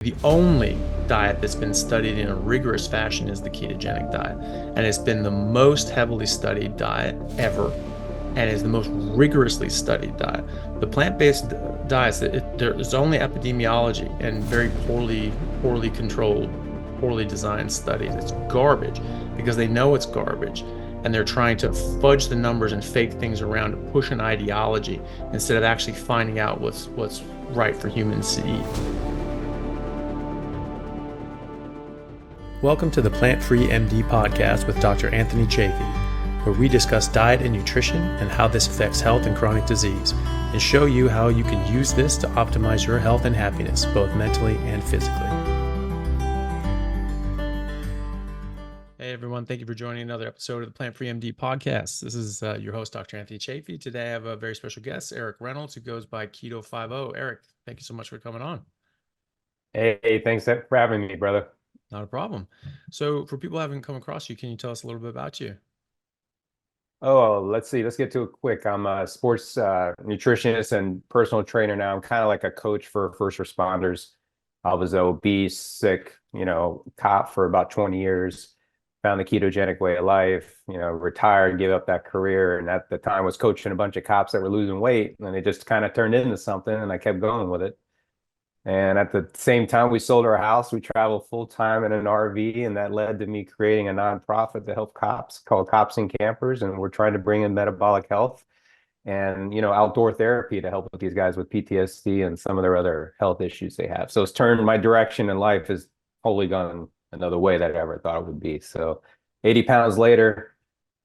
The only diet that's been studied in a rigorous fashion is the ketogenic diet, and it's been the most heavily studied diet ever, and is the most rigorously studied diet. The plant-based diets, there's only epidemiology and very poorly controlled, poorly designed studies. It's garbage because they know it's garbage, and they're trying to fudge the numbers and fake things around to push an ideology instead of actually finding out what's right for humans to eat. Welcome to the Plant-Free MD podcast with Dr. Anthony Chafee, where we discuss diet and nutrition and how this affects health and chronic disease, and show you how you can use this to optimize your health and happiness, both mentally and physically. Hey everyone, thank you for joining another episode of the Plant-Free MD podcast. This is your host, Dr. Anthony Chafee. Today I have a very special guest, Eric Reynolds, who goes by Keto50. Eric, thank you so much for coming on. Hey, thanks for having me, brother. Not a problem. So for people who haven't come across you, can you tell us a little bit about you? Oh, let's see. Let's get to it quick. I'm a sports nutritionist and personal trainer now. I'm kind of like a coach for first responders. I was obese, sick, cop for about 20 years, found the ketogenic way of life, retired, gave up that career. And at the time was coaching a bunch of cops that were losing weight, and it just kind of turned into something, and I kept going with it. And at the same time, we sold our house. We traveled full time in an RV, and that led to me creating a nonprofit to help cops called Cops and Campers. And we're trying to bring in metabolic health and, outdoor therapy to help with these guys with PTSD and some of their other health issues they have. So it's turned my direction in life has totally gone another way that I ever thought it would be. So 80 pounds later,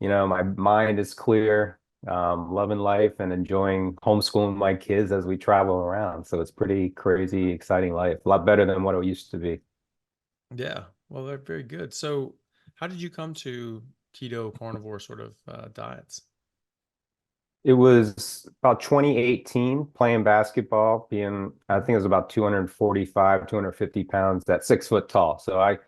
my mind is clear. Loving life and enjoying homeschooling my kids as we travel around. So it's pretty crazy, exciting life. A lot better than what it used to be. Yeah, well, they're very good. So how did you come to keto carnivore sort of diets? It was about 2018 playing basketball, I think it was about 245, 250 pounds, at 6 foot tall. So I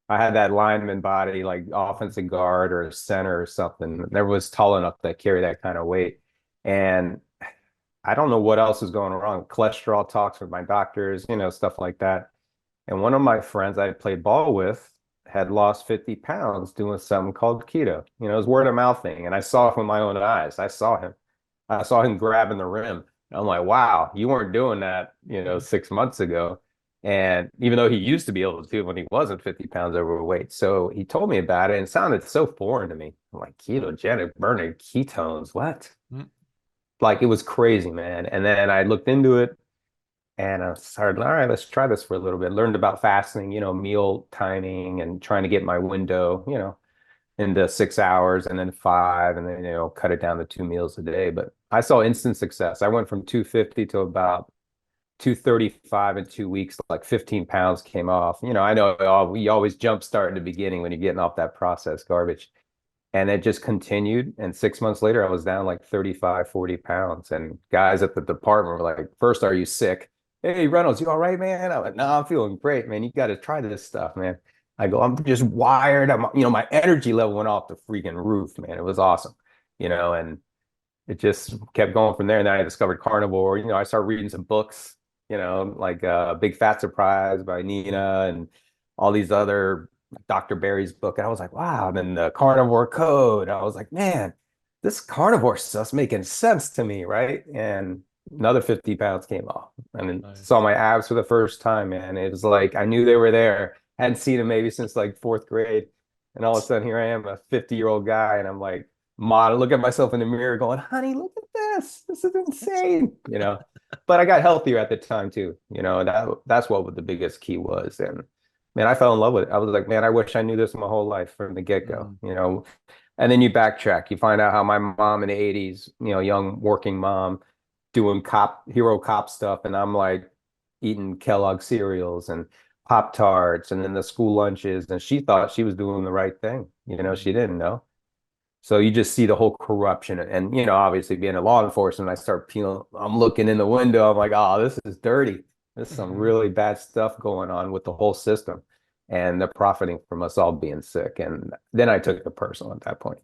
had that lineman body, like offensive guard or center or something. Never was tall enough to carry that kind of weight. And I don't know what else is going wrong. Cholesterol talks with my doctors, stuff like that. And one of my friends I played ball with had lost 50 pounds doing something called keto. It was word of mouth thing. And I saw it with my own eyes. I saw him grabbing the rim. I'm like, wow, you weren't doing that, 6 months ago. And even though he used to be able to do it when he wasn't 50 pounds overweight. So he told me about it and it sounded so foreign to me. I'm like, ketogenic, burning ketones, what? Mm. Like it was crazy, man. And then I looked into it and I started, all right, let's try this for a little bit. Learned about fasting, meal timing and trying to get my window, into 6 hours and then five, and then, cut it down to 2 meals a day. But I saw instant success. I went from 250 to about 235 in 2 weeks, like 15 pounds came off. I know we always jump start in the beginning when you're getting off that processed garbage. And it just continued. And 6 months later, I was down like 35, 40 pounds. And guys at the department were like, first, are you sick? Hey, Reynolds, you all right, man? I'm like, no, I'm feeling great, man. You got to try this stuff, man. I go, I'm just wired. My energy level went off the freaking roof, man. It was awesome, and it just kept going from there. And then I discovered carnivore. I started reading some books, like Big Fat Surprise by Nina and all these other Dr. Barry's book. And I was like, wow. And then the Carnivore Code. I was like, man, this carnivore stuff's making sense to me, right? And another 50 pounds came off. And then Nice. saw my abs for the first time, man. It was like I knew they were there. Hadn't seen them maybe since like fourth grade. And all of a sudden here I am, a 50-year-old guy, and I'm like, look at myself in the mirror going, honey, look at this. This is insane. But I got healthier at the time too. That's what the biggest key was. And man, I fell in love with it. I was like, man, I wish I knew this my whole life from the get-go. And then you backtrack, you find out how my mom in the 80s, young working mom doing hero cop stuff. And I'm like eating Kellogg cereals and Pop-Tarts and then the school lunches. And she thought she was doing the right thing. She didn't know. So you just see the whole corruption and, obviously being a law enforcement, I'm looking in the window. I'm like, oh, this is dirty. There's some really bad stuff going on with the whole system. And they're profiting from us all being sick. And then I took it personal at that point,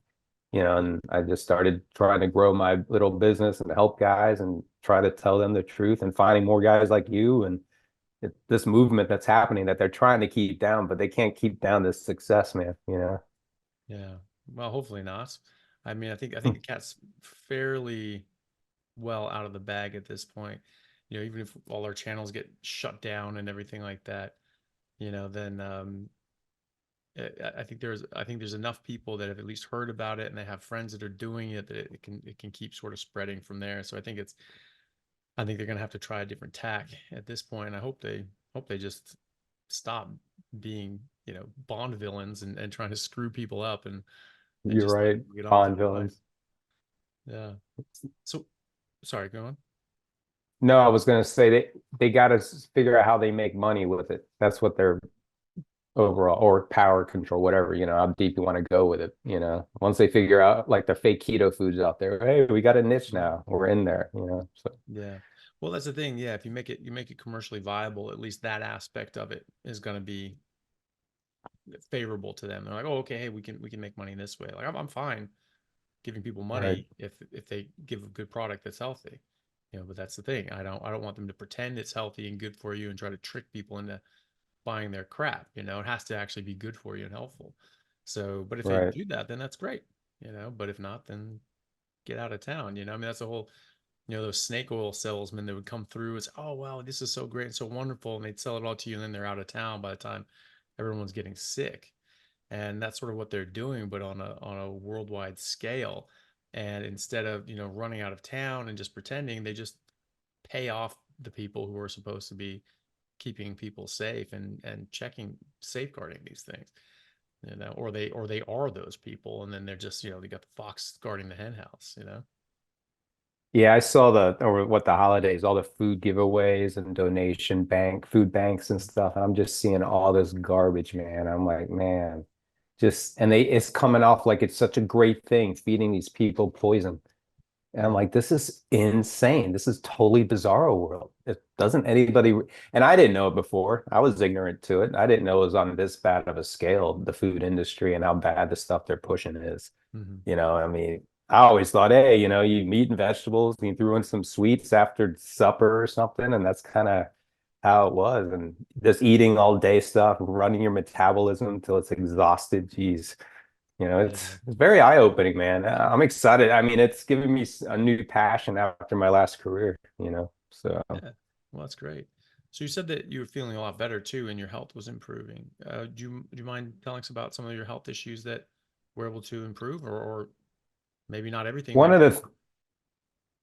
and I just started trying to grow my little business and help guys and try to tell them the truth and finding more guys like you and this movement that's happening that they're trying to keep down, but they can't keep down this success, man, you know? Yeah. Well, hopefully not. I mean, I think Hmm. the cat's fairly well out of the bag at this point. Even if all our channels get shut down and everything like that, then I think there's enough people that have at least heard about it and they have friends that are doing it that it can keep sort of spreading from there. So I think they're gonna have to try a different tack at this point. I hope they just stop being Bond villains and trying to screw people up and You're just let right. people get on with Bond their life. villains. Yeah. So sorry, go on. No, I was gonna say they got to figure out how they make money with it. That's what their overall, or power control, whatever, how deep you want to go with it, Once they figure out like the fake keto foods out there, hey, we got a niche now. We're in there. So Yeah. Well, that's the thing. Yeah, if you make it commercially viable, at least that aspect of it is going to be favorable to them. They're like, "Oh, okay, hey, we can make money this way." Like I'm fine giving people right, money if they give a good product that's healthy. But that's the thing. I don't want them to pretend it's healthy and good for you and try to trick people into buying their crap. It has to actually be good for you and helpful. So, but if they right. do that, then that's great. But if not, then get out of town. I mean, that's the whole those snake oil salesmen that would come through. It's, oh, wow, this is so great and so wonderful. And they'd sell it all to you. And then they're out of town by the time everyone's getting sick. And that's sort of what they're doing, but on a worldwide scale. And instead of, running out of town and just pretending, they just pay off the people who are supposed to be keeping people safe and checking, safeguarding these things, or they are those people. And then they're just, they got the fox guarding the hen house. Yeah, I saw or what the holidays, all the food giveaways and food banks and stuff. And I'm just seeing all this garbage, man. I'm like, man, it's coming off like it's such a great thing, feeding these people poison. And I'm Yeah. like, this is insane. This is totally bizarro world. It doesn't anybody, and I didn't know it before. I was ignorant to it. I didn't know it was on this bad of a scale, the food industry and how bad the stuff they're pushing is. Hmm. I mean, I always thought, hey, you meat and vegetables, and you threw in some sweets after supper or something, and that's kind of how it was. And just eating all day stuff, running your metabolism until it's exhausted. Geez. Yeah. It's very eye-opening, man. I'm excited. I mean, it's given me a new passion after my last career. So Yeah. Well, that's great. So you said that you were feeling a lot better too, and your health was improving. Do you mind telling us about some of your health issues that were able to improve, or maybe not everything one went of good? the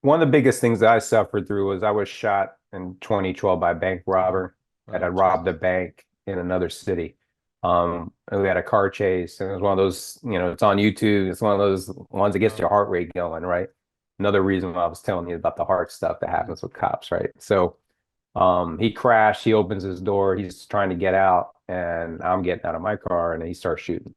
one of the biggest things that I suffered through was I was shot in 2012 by a bank robber that Oh, had robbed a Jesus. bank in another city. And we had a car chase, and it was one of those, it's on YouTube. It's one of those ones that gets Wow. your heart rate going, right? Another reason why I was telling you about the heart stuff that Mhm. happens with cops, right? So he crashed, he opens his door, he's trying to get out, and I'm getting out of my car, and he starts shooting.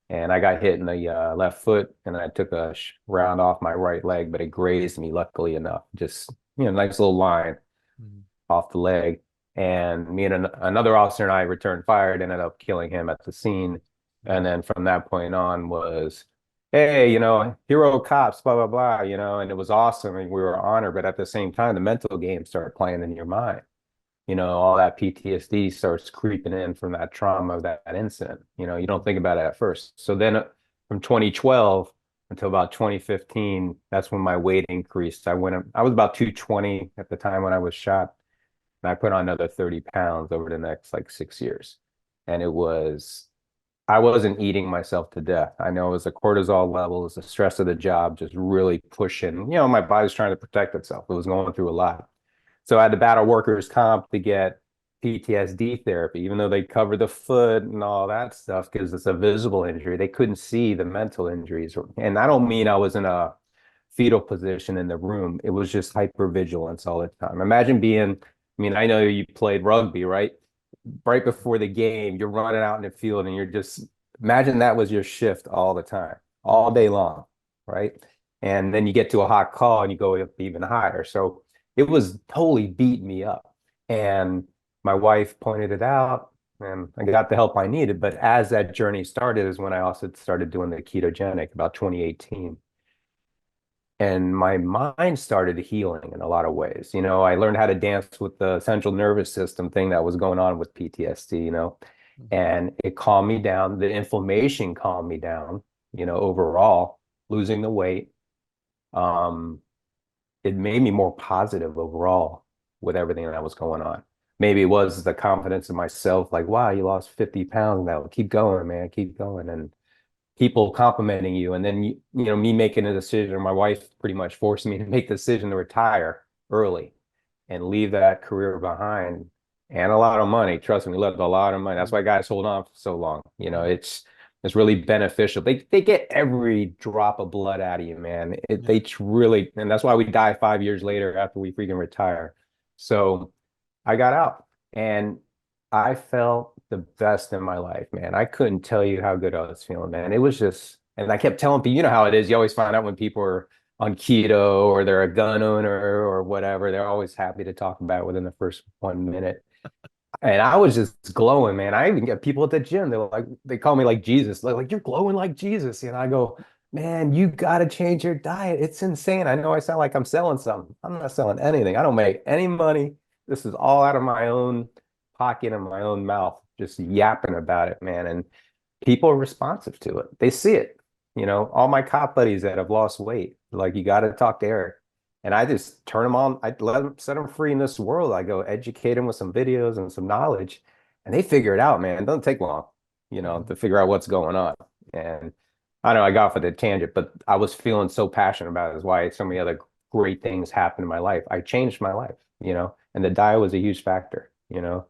And I got hit in the left foot, and I took a round off my right leg, but it grazed me, luckily enough. Just, nice little line Mhm. off the leg. And me and another officer and I returned fire. It ended up killing him at the scene. And Mhm. then from that point on was, hey, hero cops, blah, blah, blah, and it was awesome. And we were honored. But at the same time, the mental game started playing in your mind. All that PTSD starts creeping in from that trauma of that incident. You don't think about it at first. So then from 2012 until about 2015, that's when my weight increased. I was about 220 at the time when I was shot, and I put on another 30 pounds over the next like 6 years. And I wasn't eating myself to death. I know it was the cortisol levels, the stress of the job, just really pushing. My body's trying to protect itself. It was going through a lot. So I had to battle workers' comp to get PTSD therapy, even though they cover the foot and all that stuff because it's a visible injury. They couldn't see the mental injuries. And I don't mean I was in a fetal position in the room. It was just hypervigilance all the time. I mean, I know you played rugby, right? Right before the game, you're running out in the field and imagine that was your shift all the time, all day Mhm. long, right? And then you get to a hot call and you go up even higher. So it was totally beating me up. And my wife pointed it out and I got the help I needed. But as that journey started is when I also started doing the ketogenic about 2018. and my mind started healing in a lot of ways. You know, I learned how to dance with the central nervous system thing that was going on with PTSD, you know, and it calmed me down. The inflammation calmed me down, you know, overall, losing the weight. Um, it made me more positive overall with everything that was going on. Maybe it was the confidence in myself, like, wow, you lost 50 pounds now. Keep going, man, keep going. And people complimenting you, and then you know, me making a decision, or my wife pretty much forced me to make the decision to retire early and leave that career behind, and a lot of money. Trust me, we left a lot of money. That's why guys hold on for so long. You know, it's really beneficial. They get every drop of blood out of you, man. Yeah. They really, and that's why we die 5 years later after we freaking retire. So I got out, and I felt the best in my life, man. I couldn't tell you how good I was feeling, man. It was just, and I kept telling people, you know how it is. You always find out when people are on keto or they're a gun owner or whatever. They're always happy to talk about it within the first 1 minute. And I was just glowing, man. I even get people at the gym. They're like, they call me like Jesus. They're like, you're glowing like Jesus. And I go, man, you got to change your diet. It's insane. I know I sound like I'm selling something. I'm not selling anything. I don't make any money. This is all out of my own pocket and my own mouth, just yapping about it, man. And people are responsive to it. They see it. You know, all my cop buddies that have lost weight, like, you got to talk to Eric. And I just turn them on. I let them, set them free in this world. I go educate them with some videos and some knowledge, and they figure it out, man. It doesn't take long, you know, Mhm. to figure out what's going on. And I know I got off of the tangent, but I was feeling so passionate about it. Is why so many other great things happened in my life. I changed my life, you know, and the diet was a huge factor, you know,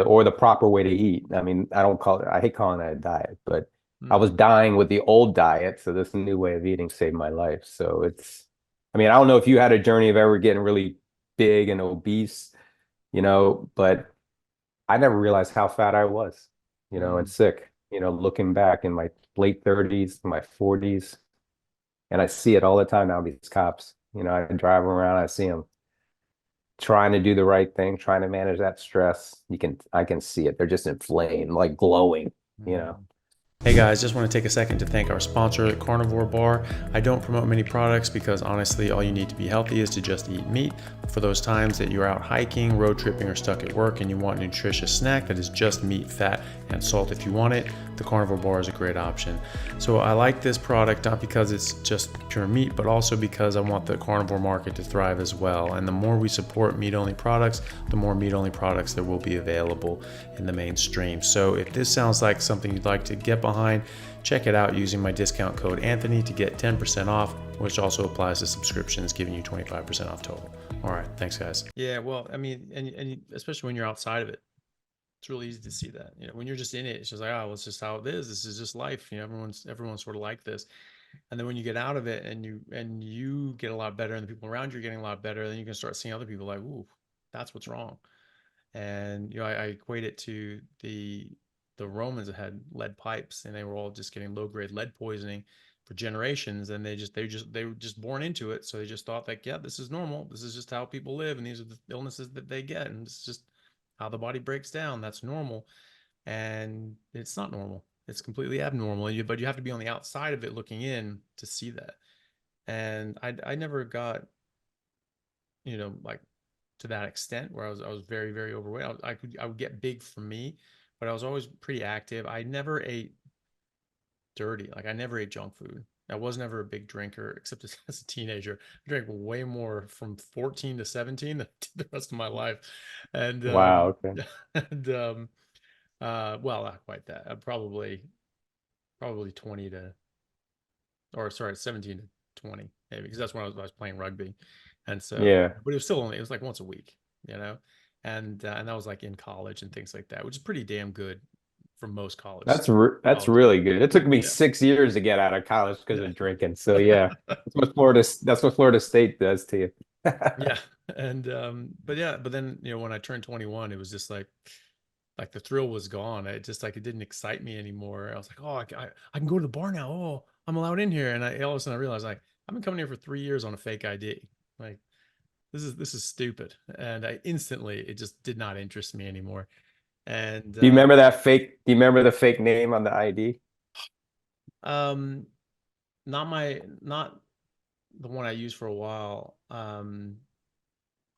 or the proper way to eat. I mean, I don't call it, I hate calling it a diet, but I was Mhm. dying with the old diet. So this new way of eating saved my life. So it's, I mean, I don't know if you had a journey of ever getting really big and obese, you know, but I never realized how fat I was, you know, and Mhm. sick, you know, looking back in my late 30s, my 40s. And I see it all the time now, these cops, you know, I drive around, I see them trying to do the right thing, trying to manage that stress. I can see it. They're just inflamed, like glowing, you know. Mhm. Hey guys, just want to take a second to thank our sponsor, Carnivore Bar. I don't promote many products because honestly, all you need to be healthy is to just eat meat. For those times that you're out hiking, road tripping, or stuck at work and you want a nutritious snack that is just meat, fat, and salt if you want it, the Carnivore Bar is a great option. So I like this product not because it's just pure meat, but also because I want the carnivore market to thrive as well. And the more we support meat-only products, the more meat-only products there will be available in the mainstream. So if this sounds like something you'd like to get behind, check it out using my discount code Anthony to get 10% off, which also applies to subscriptions, giving you 25% off total. All right, thanks guys. Yeah, well, I mean, and especially when you're outside of it, it's really easy to see that. You know, when you're just in it, it's just like, oh, well, it's just how it is. This is just life. You know, everyone's sort of like this. And then when you get out of it and you get a lot better, and the people around you are getting a lot better, then you can start seeing other people like, ooh, that's what's wrong. And you know, I equate it to the Romans that had lead pipes, and they were all just getting low grade lead poisoning for generations, and they were just born into it, so they just thought like, yeah, this is normal, this is just how people live, and these are the illnesses that they get, and it's just how the body breaks down. That's normal, and it's not normal. It's completely abnormal. But you have to be on the outside of it looking in to see that. And I never got, you know, like to that extent where I was very, very overweight. I would get big for me, but I was always pretty active. I never ate dirty. Like I never ate junk food. I was never a big drinker, except as a teenager. I drank way more from 14 to 17 than the rest of my life. And Wow, okay. and well, not quite that. Probably 20 to, or sorry, 17 to 20, maybe, because that's when I was playing rugby. And so, Yeah. but it was still only, it was like once a week, you know, and that was like in college and things like that, which is pretty damn good for most That's college really kids. good. It took me Yeah. 6 years to get out of college because Yeah. of drinking. So yeah, that's what Florida State does to you. Yeah. And, but yeah, but then, you know, when I turned 21, it was just like the thrill was gone. It just like, it didn't excite me anymore. I was like, oh, I can go to the bar now. Oh, I'm allowed in here. And all of a sudden I realized like, I've been coming here for 3 years on a fake ID. Like, this is stupid, and I instantly, it just did not interest me anymore. And Do you remember that fake? Do you remember the fake name on the ID? um not my not the one I used for a while.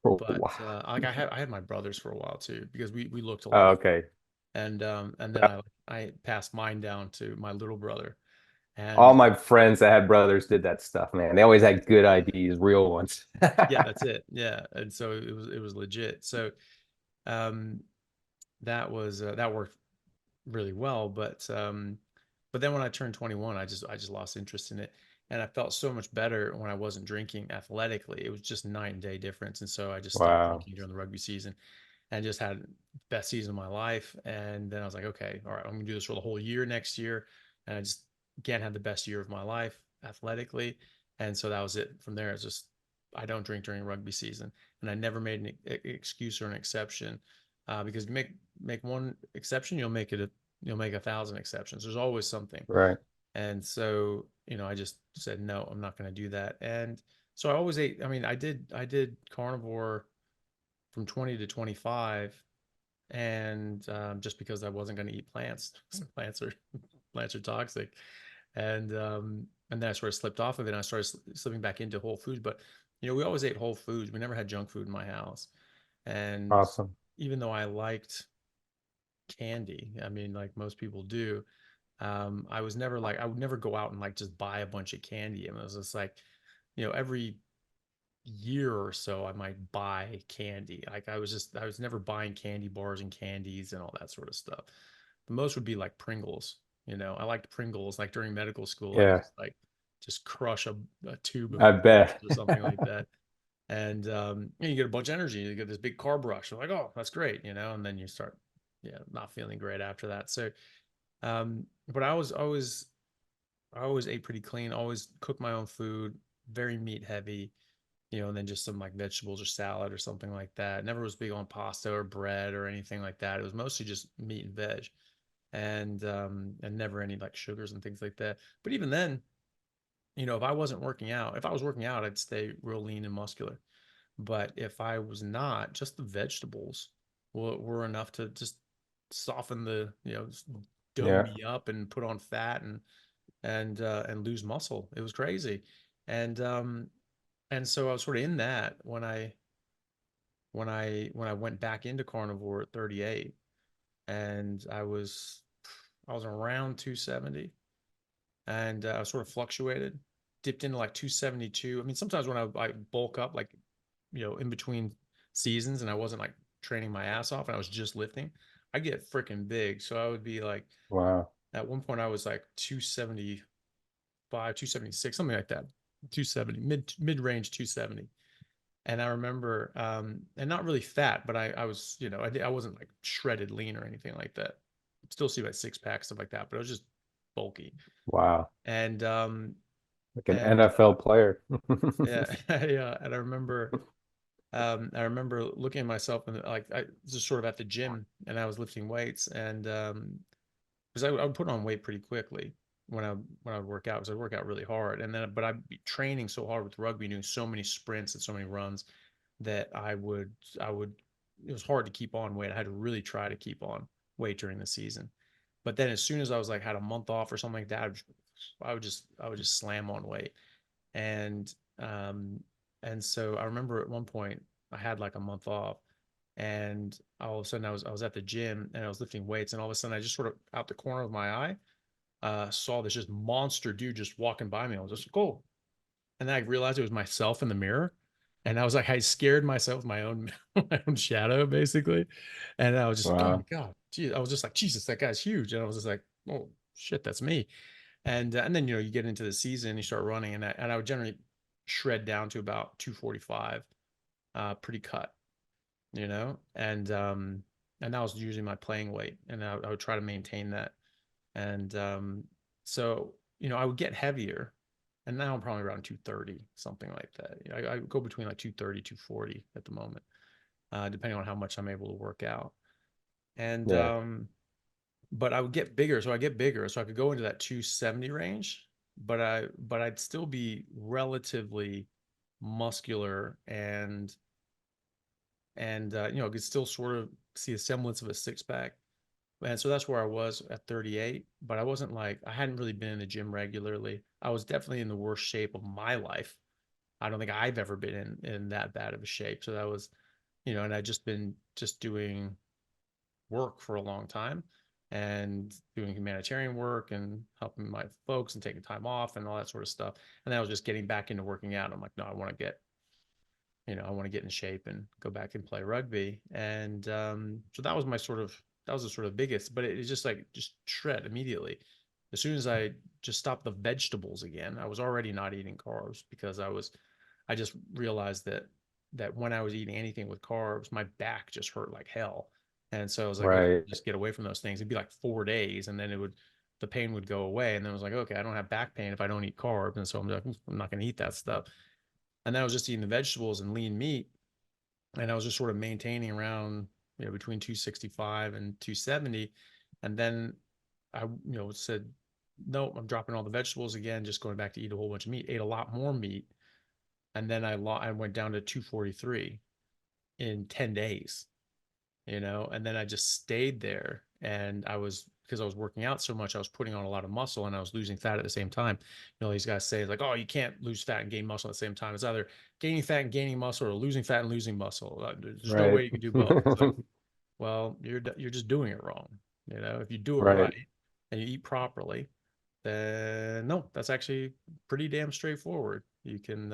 Oh, But wow. like I had my brothers for a while too because we looked Oh, alike, okay. and then I passed mine down to my little brother, All and my friends that had brothers did that stuff, man. They always had good ideas, real ones. yeah, that's it. Yeah, and so it was legit. So um, that worked really well, but then when I turned 21, I just lost interest in it, and I felt so much better when I wasn't drinking athletically. It was just night and day difference, and so I just stopped Wow. drinking during the rugby season and just had best season of my life. And then I was like, okay, all right, I'm gonna do this for the whole year next year, and I just again had the best year of my life athletically, and so that was it. From there, it's just I don't drink during rugby season, and I never made an excuse or an exception because make one exception, you'll make 1,000 exceptions. There's always something. Right. And so, I just said, no, I'm not going to do that. And so I always ate, I mean, I did carnivore from 20 to 25. And just because I wasn't going to eat plants, plants are, plants are toxic. And then I sort of slipped off of it and I started slipping back into whole foods. But, we always ate whole foods. We never had junk food in my house. And Awesome. even though I liked candy, I mean, like most people do, I was never like I would never go out and like just buy a bunch of candy. And it was just like, every year or so I might buy candy. Like I was never buying candy bars and candies and all that sort of stuff. The most would be like Pringles. I liked Pringles. Like during medical school, I could Yeah, just crush a tube of I Pringles bet. or something like that. And you get a bunch of energy. You get this big carb rush. You're like, oh, that's great, and then you start, yeah, not feeling great after that. So, but I always ate pretty clean. Always cooked my own food, very meat heavy, and then just some like vegetables or salad or something like that. Never was big on pasta or bread or anything like that. It was mostly just meat and veg, and never any like sugars and things like that. But even then, if I wasn't working out, if I was working out, I'd stay real lean and muscular. But if I was not, just the vegetables were enough to just soften the, dough Yeah. me up and put on fat and lose muscle. It was crazy. And and so I was sort of in that when I went back into carnivore at 38, and I was around 270, and I sort of fluctuated, dipped into like 272. I mean, sometimes when I bulk up, like, in between seasons and I wasn't like training my ass off and I was just lifting, I get freaking big. So I would be like, Wow. at one point I was like 275, 276, something like that. 270, mid range 270. And I remember, and not really fat, but I was, I wasn't like shredded lean or anything like that. Still see my six pack, stuff like that, but I was just bulky. Wow. And, Like an and, NFL player. yeah, yeah. And I remember looking at myself and like I was just sort of at the gym and I was lifting weights and because I would put on weight pretty quickly when I would work out because I work out really hard and then but I'd be training so hard with rugby doing so many sprints and so many runs that I would it was hard to keep on weight. I had to really try to keep on weight during the season. But then as soon as I was like had a month off or something like that, I would just slam on weight. And um and so I remember at one point I had like a month off and all of a sudden I was at the gym and I was lifting weights and all of a sudden I just sort of out the corner of my eye saw this just monster dude just walking by me. I was just like, oh, and then I realized it was myself in the mirror. And I was like, I scared myself with my own my own shadow, basically. And I was just like, oh my Wow. God. Geez. I was just like, Jesus, that guy's huge. And I was just like, oh shit, that's me. And then you get into the season, you start running, and I would generally shred down to about 245, pretty cut, and that was usually my playing weight, and I would try to maintain that. And so I would get heavier, and now I'm probably around 230, something like that. I go between like 230, 240 at the moment, depending on how much I'm able to work out. And Yeah. but I would get bigger, so I get bigger, so I could go into that 270 range, but I'd still be relatively muscular and could still sort of see a semblance of a six pack. And so that's where I was at 38, but I wasn't like I hadn't really been in the gym regularly. I was definitely in the worst shape of my life I don't think I've ever been in that bad of a shape. So that was, and I just been just doing work for a long time and doing humanitarian work and helping my folks and taking time off and all that sort of stuff. And then I was just getting back into working out. I'm like, no, I want to get in shape and go back and play rugby. And so that was that was the sort of biggest, but it just like, just shred immediately. As soon as I just stopped the vegetables again, I was already not eating carbs because I just realized that when I was eating anything with carbs, my back just hurt like hell. And so I was like, okay, Right. just get away from those things. It'd be like 4 days, and then the pain would go away. And then I was like, okay, I don't have back pain if I don't eat carbs. And so I'm like, I'm not going to eat that stuff. And then I was just eating the vegetables and lean meat. And I was just sort of maintaining around, between 265 and 270. And then I, said, no, I'm dropping all the vegetables again, just going back to eat a whole bunch of meat, ate a lot more meat. And then I went down to 243 in 10 days, and then I just stayed there. And because I was working out so much, I was putting on a lot of muscle and I was losing fat at the same time. These guys say like, oh, you can't lose fat and gain muscle at the same time. It's either gaining fat and gaining muscle or losing fat and losing muscle. There's no Right. way you can do both. It's like, well, you're just doing it wrong. If you do it Right. right and you eat properly, then no, that's actually pretty damn straightforward. You can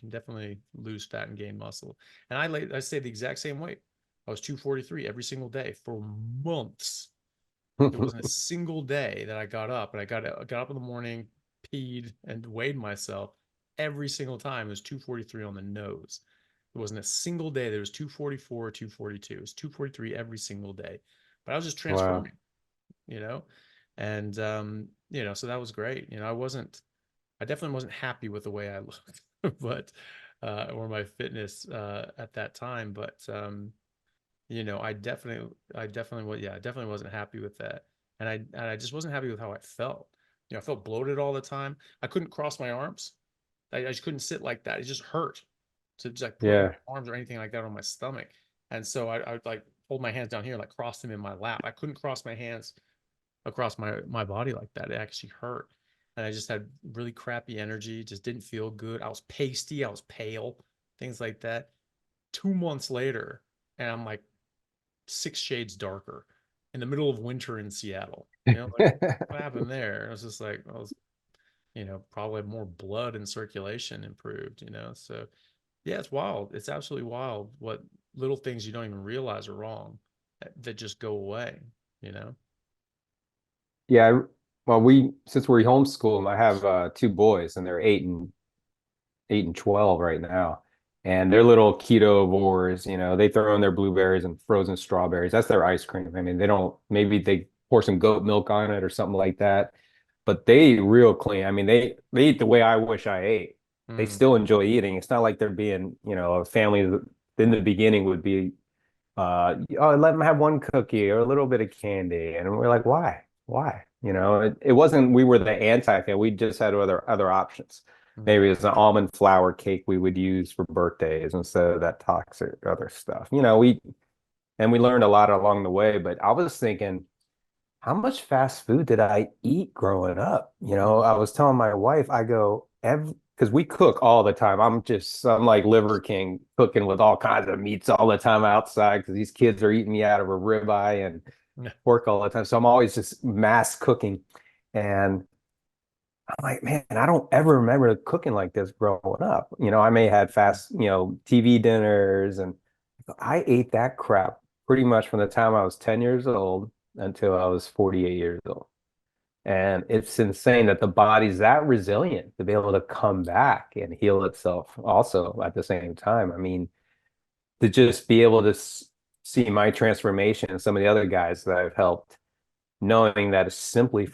definitely lose fat and gain muscle. And I stayed the exact same weight. I was 243 every single day for months. There wasn't a single day that I got up and I got up in the morning, peed, and weighed myself. Every single time it was 243 on the nose. There wasn't a single day there was 244, 242. It was 243 every single day. But I was just Wow. transforming, you know? And so that was great. I definitely wasn't happy with the way I looked, but or my fitness at that time. But I definitely wasn't happy with that. And I just wasn't happy with how I felt. I felt bloated all the time. I couldn't cross my arms. I just couldn't sit like that. It just hurt to just like put my Yeah. arms or anything like that on my stomach. And so I would like hold my hands down here, like cross them in my lap. I couldn't cross my hands across my body like that. It actually hurt. And I just had really crappy energy, just didn't feel good. I was pasty, I was pale, things like that. 2 months later, and I'm like 6 shades darker in the middle of winter in Seattle. Like what happened there? It was just like I was, probably more blood and circulation improved. So yeah, it's wild. It's absolutely wild what little things you don't even realize are wrong that just go away, you know? Yeah. Well, since we're homeschooled, I have two boys and they're 8 and 12 right now. And they're little ketovores, they throw in their blueberries and frozen strawberries. That's their ice cream. I mean, maybe they pour some goat milk on it or something like that, but they eat real clean. I mean, they eat the way I wish I ate. They Mm. still enjoy eating. It's not like they're being, a family that in the beginning would be, oh, let them have one cookie or a little bit of candy. And we're like, why? Why? It wasn't, we were the anti-fan. We just had other options. Mm. Maybe it's an almond flour cake we would use for birthdays instead of that toxic other stuff. We learned a lot along the way, but I was thinking, how much fast food did I eat growing up? I Mm. was telling my wife, I go, every because we cook all the time. I'm like Liver King cooking with all kinds of meats all the time outside because these kids are eating me out of a ribeye and Yeah. pork all the time. So I'm always just mass cooking. And I'm like, man, I don't ever remember cooking like this growing up. I may have had fast, TV dinners, and I ate that crap pretty much from the time I was 10 years old until I was 48 years old. And it's insane that the body's that resilient to be able to come back and heal itself also at the same time. I mean, to just be able to see my transformation and some of the other guys that I've helped, knowing that it's simply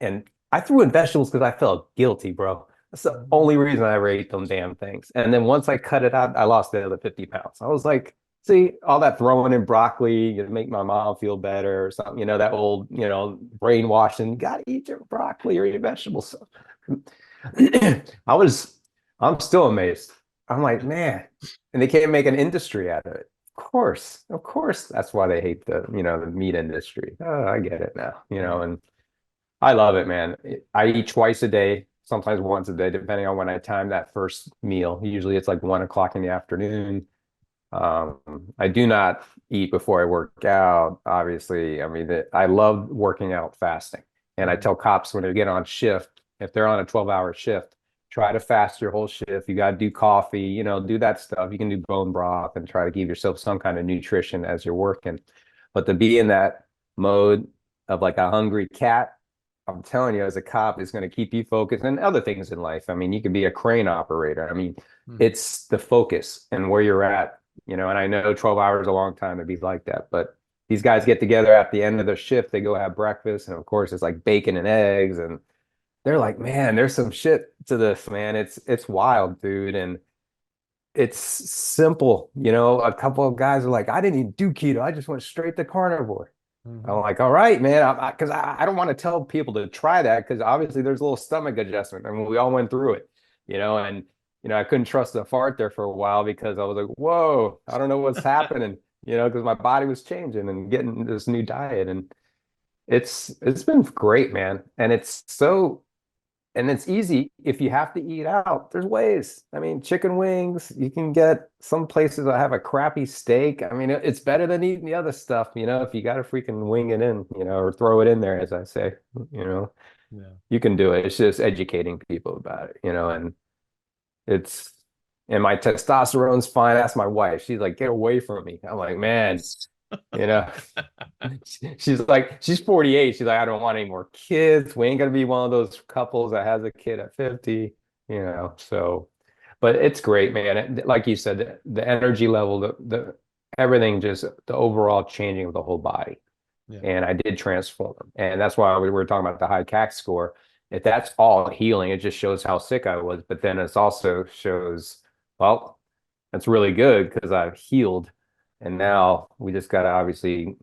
and I threw in vegetables because I felt guilty, bro. That's the Mhm. only reason I ever ate them damn things. And then once I cut it out, I lost the other 50 pounds. I was like, see, all that throwing in broccoli to make my mom feel better or something, that old, brainwashing, you gotta eat your broccoli or your vegetables. I was, I'm still amazed. I'm like, man, and they can't make an industry out of it. Of course, that's why they hate the meat industry. Oh, I get it now, Yeah. and I love it, man. I eat twice a day, sometimes once a day, depending on when I time that first meal. Usually it's like 1 o'clock in the afternoon. Um, I do not eat before I work out, obviously. I mean, I love working out fasting. And I Mhm. tell cops when they get on shift, if they're on a 12-hour shift, try to fast your whole shift. You got to do coffee, do that stuff. You can do bone broth and try to give yourself some kind of nutrition as you're working. But to be in that mode of like a hungry cat, I'm telling you, as a cop, it's going to keep you focused and other things in life. I mean, you could be a crane operator. I mean, Mhm. it's the focus and where you're at, and I know 12 hours is a long time to be like that, but these guys get together at the end of their shift, they go have breakfast, and of course it's like bacon and eggs, and they're like, man, there's some shit to this, man. It's wild, dude, and it's simple. A couple of guys are like, I didn't even do keto, I just went straight to carnivore. I'm Mhm. like, all right, man, because I don't want to tell people to try that because obviously there's a little stomach adjustment. I mean, we all went through it, and I couldn't trust the fart there for a while because I was like, whoa, I don't know what's happening, because my body was changing and getting this new diet, and it's been great, man. And it's easy if you have to eat out. There's ways. I mean, chicken wings, you can get some places that have a crappy steak. I mean, it's better than eating the other stuff, if you got to freaking wing it in, or throw it in there, as I say, you know, Yeah. you can do it. It's just educating people about it, and it's, and my testosterone's fine. That's my wife. She's like, get away from me. I'm like, man, you know. She's like, she's 48. She's like, I don't want any more kids. We ain't gonna be one of those couples that has a kid at 50, So, but it's great, man. Like you said, the energy level, the everything, just the overall changing of the whole body. Yeah. And I did transform. And that's why we were talking about the high CAC score. If that's all healing, it just shows how sick I was. But then it also shows, well, that's really good because I've healed. And now we just got to obviously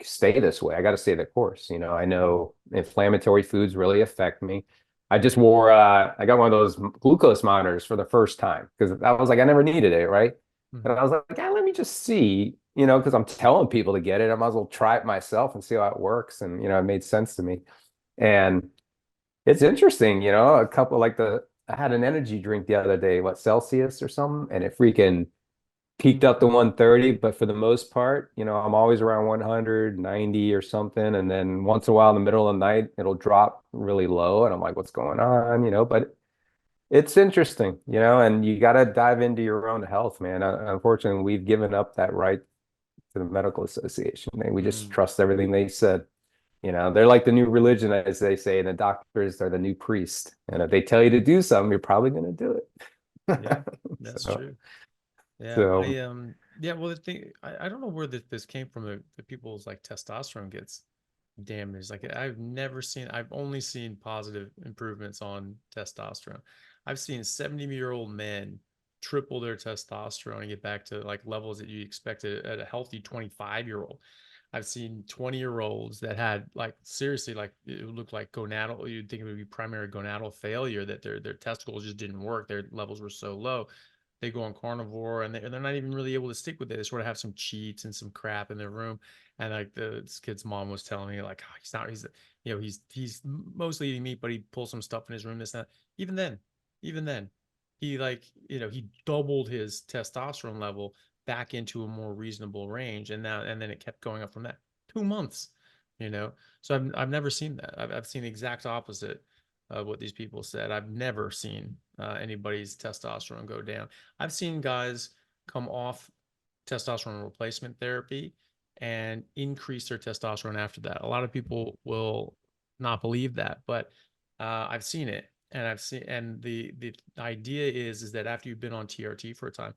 stay this way. I got to stay the course. I know inflammatory foods really affect me. I got one of those glucose monitors for the first time because I was like, I never needed it, right? And Mhm. I was like, yeah, let me just see, because I'm telling people to get it. I might as well try it myself and see how it works. And, it made sense to me. And it's interesting, I had an energy drink the other day, what, Celsius or something, and it freaking peaked up to 130, but for the most part, I'm always around 190 or something. And then once in a while in the middle of the night, it'll drop really low. And I'm like, what's going on? But it's interesting, and you got to dive into your own health, man. Unfortunately, we've given up that right to the medical association, and we just Mhm. trust everything they said. They're like the new religion, as they say, and the doctors are the new priest. And if they tell you to do something, you're probably going to do Yeah, it. that's So, true. Yeah, so yeah, well, the thing, I don't know where this came from. The people's like testosterone gets damaged. Like I've only seen positive improvements on testosterone. I've seen 70-year-old men triple their testosterone and get back to like levels that you expect at a healthy 25-year-old. I've seen 20-year-olds that had like seriously like it would look like gonadal. You'd think it would be primary gonadal failure that their testicles just didn't work. Their levels were so low. They go on carnivore and they're not even really able to stick with it. They sort of have some cheats and some crap in their room. And like this kid's mom was telling me, like, oh, he's mostly eating meat, but he pulls some stuff in his room. This and that. Even then, he like he doubled his testosterone level back into a more reasonable range, and then it kept going up from that. 2 months, you know. So I've never seen that. I've seen the exact opposite of what these people said. I've never seen anybody's testosterone go down. I've seen guys come off testosterone replacement therapy and increase their testosterone after that. A lot of people will not believe that, but I've seen it, and the idea is that after you've been on TRT for a time,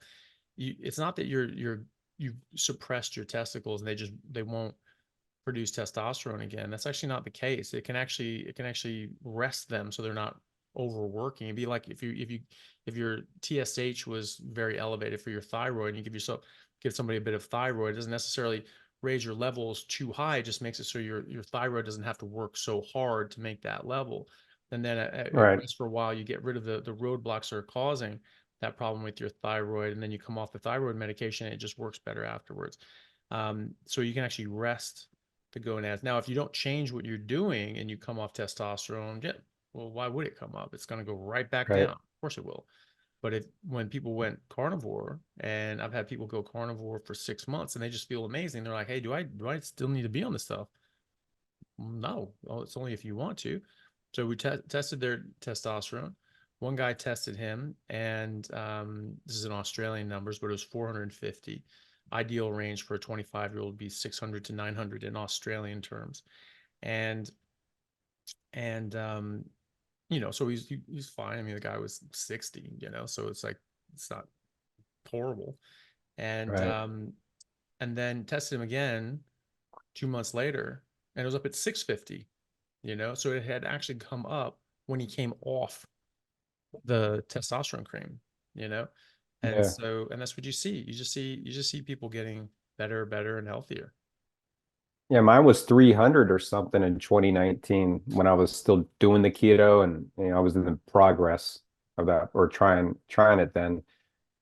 it's not that you've suppressed your testicles and they won't produce testosterone again. That's actually not the case. It can actually rest them so they're not overworking. It'd be like if your TSH was very elevated for your thyroid and you give somebody a bit of thyroid, it doesn't necessarily raise your levels too high. It just makes it so your thyroid doesn't have to work so hard to make that level. And then it right. rests for a while. You get rid of the roadblocks that are causing that problem with your thyroid, and then you come off the thyroid medication, and it just works better afterwards. So you can actually rest the gonads. Now, if you don't change what you're doing and you come off testosterone, yeah, Well, why would it come up? It's going to go right back Right. down. Of course it will. But when people went carnivore, and I've had people go carnivore for 6 months and they just feel amazing. They're like, hey, do I still need to be on this stuff? No, well, it's only if you want to. So we tested their testosterone. One guy tested him, and this is in Australian numbers, but it was 450. Ideal range for a 25-year-old would be 600 to 900 in Australian terms. And and so he's fine. I mean, the guy was 60, so it's like it's not horrible. And Right. and then tested him again 2 months later, and it was up at 650. So it had actually come up when he came off the testosterone cream. you know and Yeah. so and that's what you just see people getting better and healthier. Yeah, mine was 300 or something in 2019 when I was still doing the keto, and I was in the progress of that, or trying it then.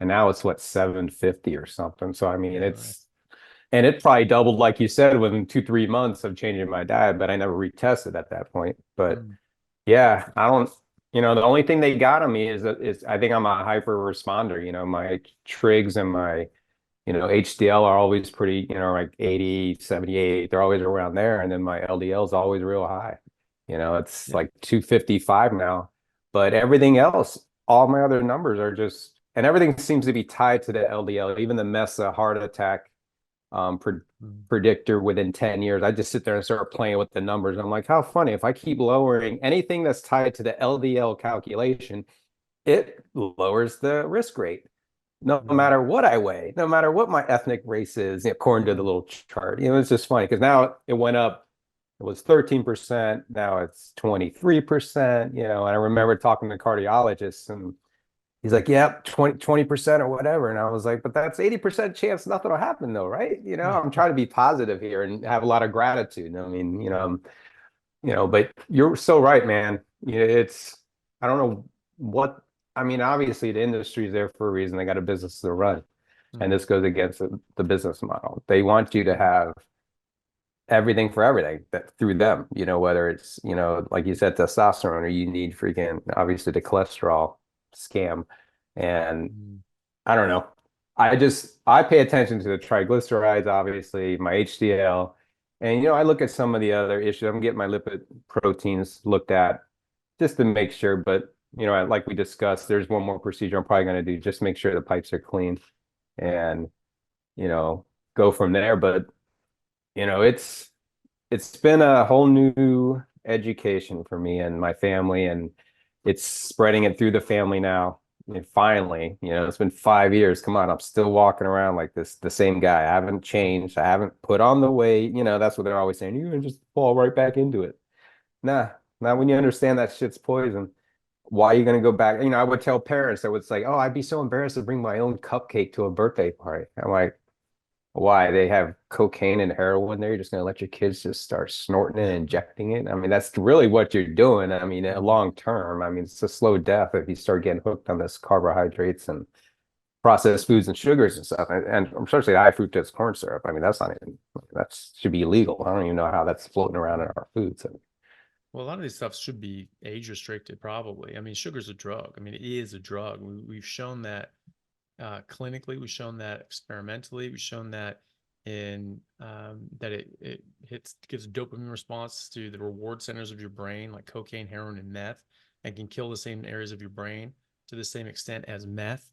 And now it's what, 750 or something. So I mean, Yeah, right. and it probably doubled, like you said, within 2, 3 months of changing my diet, but I never retested at that point. But Mm. yeah, I don't, the only thing they got on me is I think I'm a hyper responder. My trigs and my HDL are always pretty, like 80, 78. They're always around there. And then my LDL is always real high. It's Yeah. like 255 now. But everything else, all my other numbers are just, and everything seems to be tied to the LDL, even the MESA heart attack Mm. predictor within 10 years. I just sit there and start playing with the numbers. I'm like, how funny. If I keep lowering anything that's tied to the LDL calculation, it lowers the risk rate no Mm. matter what I weigh, no matter what my ethnic race is, according to the Mm. little chart. It's just funny because now it went up. It was 13%. Now it's 23%, and I remember talking to cardiologists, and he's like, yep, 20% or whatever. And I was like, but that's 80% chance nothing will happen though, right? I'm trying to be positive here and have a lot of gratitude. I mean, Yeah. but you're so right, man. I don't know what, I mean, obviously the industry's there for a reason. They got a business to run. And Mm. this goes against the business model. They want you to Mm. have everything for everything that through them, whether it's, like you said, testosterone, or you need freaking, obviously, the cholesterol scam. And Mm. I don't know. I pay attention to the triglycerides, obviously, my HDL. And I look at some of the other issues. I'm getting my lipid proteins looked at just to make sure. But like we discussed, there's one more procedure I'm probably going to do, just make sure the pipes are clean and you know go from there. But it's been a whole new education for me and my family, and it's spreading it through the family now. And finally, it's been 5 years. Come on, I'm still walking around like this, the same guy. I haven't changed. I haven't put on the weight. That's what they're always saying. You're gonna just fall right back into it. Nah, not when you understand that shit's poison. Why are you gonna go back? I would tell parents that would say, "Oh, I'd be so embarrassed to bring my own cupcake to a birthday party." I'm like, why? They have cocaine and heroin there. You're just going to let your kids just start snorting it and injecting it? I mean, that's really what you're doing. I mean, Mm. long term, I mean, it's a slow death if you start getting hooked on this carbohydrates and processed foods and sugars and stuff. And especially high fructose corn syrup. I mean, that should be illegal. I don't even know how that's floating around in Mm. our foods. Well, a lot of these stuff should be age restricted, probably. I mean, sugar's a drug. I mean, it is a drug. We've shown that clinically. We've shown that experimentally. We've shown that in that it gives a dopamine response to the reward centers of your brain, like cocaine, heroin, and meth, and can kill the same areas of your brain to the same extent as meth,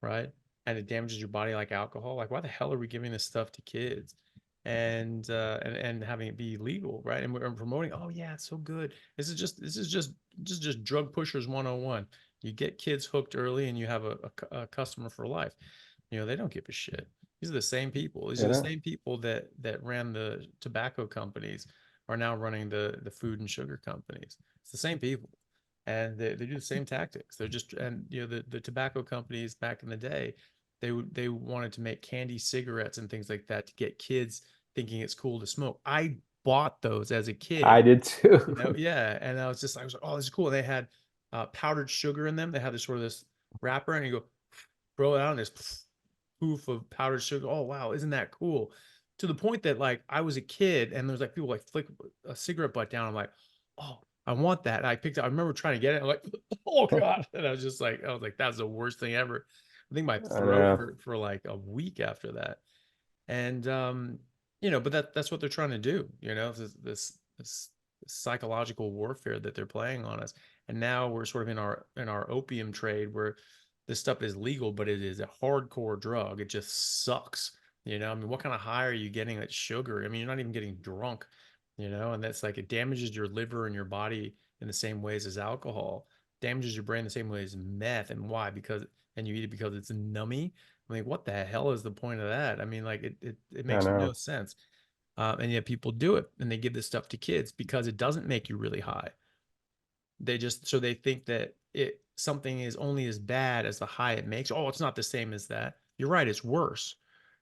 right? And it damages your body like alcohol. Like, why the hell are we giving this stuff to kids? And having it be legal, right? And we're promoting, oh yeah, it's so good. This is just drug pushers 101. You get kids hooked early and you have a customer for life. They don't give a shit. These are the same people. These are You the know? same people that ran the tobacco companies are now running the food and sugar companies. It's the same people. And they do the same tactics. They're just, and the tobacco companies back in the day, they wanted to make candy cigarettes and things like that to get kids thinking it's cool to smoke. I bought those as a I kid, did too. yeah. And I was like, oh, this is cool. And they had powdered sugar in them. They had this sort of this wrapper, and you go throw it out, and this poof of powdered sugar. Oh wow, isn't that cool? To the point that like I was a kid, and there's like people like flick a cigarette butt down. I'm like, oh, I want that. And I remember trying to get it. I'm like, oh God. And I was like, that's the worst thing ever. I think my I throat know. hurt for like a week after that. And but that's what they're trying to do, this psychological warfare that they're playing on us. And now we're sort of in our opium trade where this stuff is legal, but it is a hardcore drug. It just sucks. I mean, what kind of high are you getting at sugar? I mean, you're not even getting drunk, and that's like it damages your liver and your body in the same ways as alcohol, damages your brain the same way as meth. And why? Because and you eat it because it's nummy. I mean, what the hell is the point of that? I mean, like it I makes no know. sense. And yet people do it and they give this stuff to kids because it doesn't make you really high. They think that it something is only as bad as the high it makes. Oh, it's not the same as that. You're right, it's worse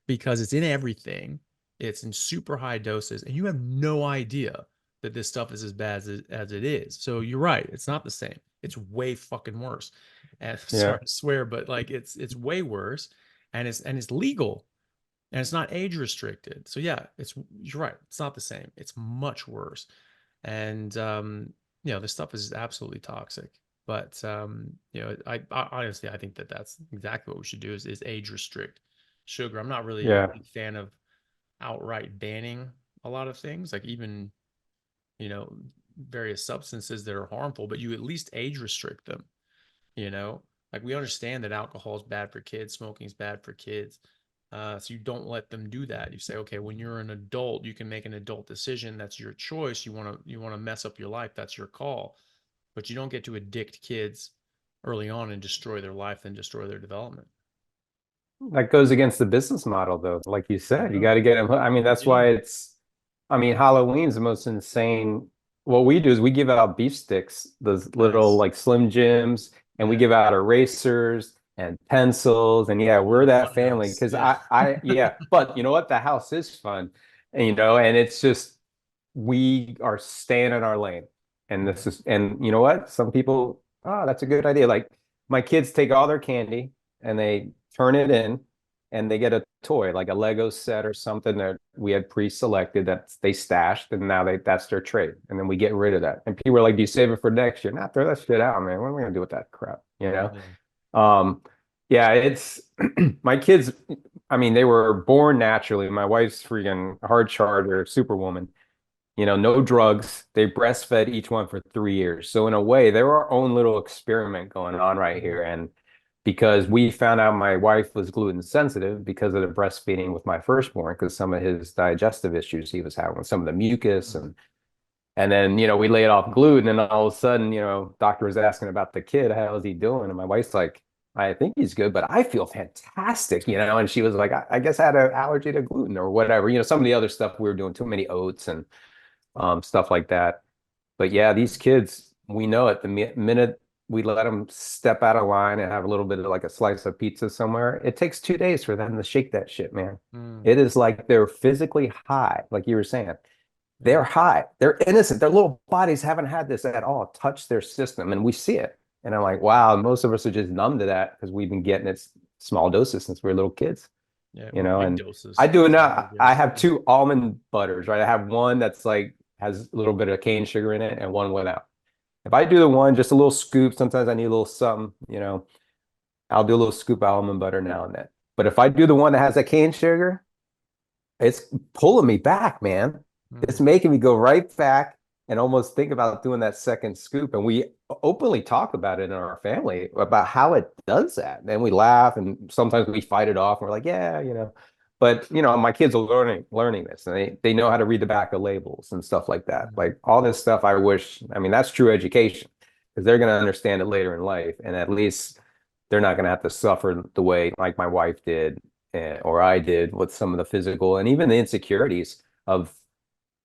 because it's in everything. It's in super high doses, and you have no idea that this stuff is as bad as it is. So you're right, it's not the same. It's way fucking worse. And Yeah. sorry to swear, but like it's way worse, and it's legal and it's not age restricted. So yeah, you're right. It's not the same. It's much worse. And this stuff is absolutely toxic. But I honestly I think that that's exactly what we should do is age restrict sugar. I'm not really a Yeah. big fan of outright banning a lot of things, like even you know various substances that are harmful, but you at least age restrict them. you know like we understand that alcohol is bad for kids, smoking is bad for kids, so you don't let them do that. You say, okay, when you're an adult you can make an adult decision. That's your choice. You want to mess up your life, that's your call. But you don't get to addict kids early on and destroy their life and destroy their development. That goes against the business model, though. Like you I said, you know. got to get them. I mean, that's Yeah. why I mean, Halloween's the most insane. What we do is we give out beef sticks, those little Nice. like Slim Jims, and we Yeah. give out erasers and pencils. And yeah, In we're the that fun family house. because Yeah. yeah. But you know what? The house is fun, and it's just we are staying in our lane. And Yeah. and you know what? Some people, oh, that's a good idea. Like my kids take all their candy and they turn it in and they get a toy, like a Lego set or something that we had pre-selected that they stashed, and now that's their trade. And then we get rid of that. And people are like, do you save it for next year? Nah, throw that shit out, man. What am I gonna do with that crap? Yeah. Um, yeah, it's my kids, I mean, they were born naturally. My wife's freaking hard charger, superwoman. No drugs. They breastfed each one for 3 years. So in a way, they were our own little experiment going on right Mhm. here. And because we found out my wife was gluten sensitive because of the breastfeeding with my firstborn, because some of his digestive issues he was having, some of the mucus, Mhm. and then we laid off gluten, and all of a sudden, doctor was asking about the kid, how is he doing? And my wife's like, I think he's good, but I feel fantastic, and she was like, I guess I had an allergy to gluten or whatever, some of the other stuff we were doing, too many oats and stuff like that. But yeah, these kids, we know it. The minute we let them step out of line and have a little bit of like a slice of pizza somewhere, it takes 2 days for them to shake that shit, man. Mm. It is like they're physically high, like you were saying. Yeah. They're high. They're innocent. Their little bodies haven't had this at all touch their system, and we see it. And I'm like, wow, most of us are just numb to that because we've been getting it small doses since we were little kids, Yeah. Or big and I doses. do it Some now. people I get. have Yeah. two almond butters, right? I have one that's like has a little bit of cane sugar in it and one without. If I do the one, just a little scoop, sometimes I need a little something, I'll do a little scoop of almond butter now and then. But if I do the one that has that cane sugar, it's pulling me back, man. It's Mm. making me go right back and almost think about doing that second scoop. And we openly talk about it in our family about how it does that. And we laugh and sometimes we fight it off and we're like, yeah. But my kids are learning this and they know how to read the back of labels and stuff like that. Mm. Like all this stuff I mean, that's true education because they're going to understand it later in life. And at least they're not going to have to suffer the way like my wife did or I did with some of the physical and even the insecurities of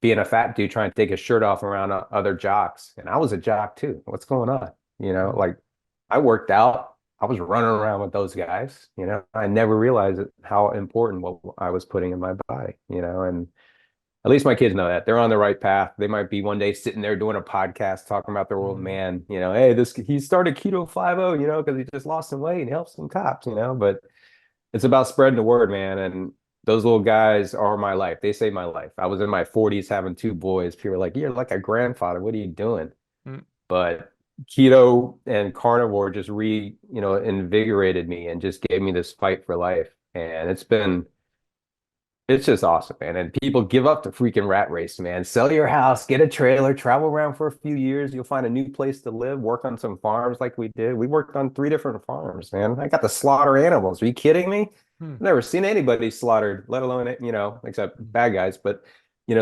being a fat dude trying to take his shirt off around other jocks. And I was a jock too. What's going on? Mm. Like I worked out. I was running around with those guys. I never realized how important what I was putting in my body, and at least my kids know that they're on the right path. They might be one day sitting there doing a podcast talking about their old Mm. man, hey, he started Keto 50, because he just lost some weight and helped some cops, but it's about spreading the word, man. And those little guys are my life. They saved my life. I was in my 40s having two boys. People were like, you're like a grandfather. What are you doing? Mm. But keto and carnivore just invigorated me and just gave me this fight for life. And it's just awesome, man. And people give up the freaking rat race, man. Sell your house, get a trailer, travel around for a few years. You'll find a new place to live, work on some farms like we did. We worked on 3 different farms, man. I got to slaughter animals. Are you kidding me? Hmm. I've never seen anybody slaughtered, let alone, except bad guys. But,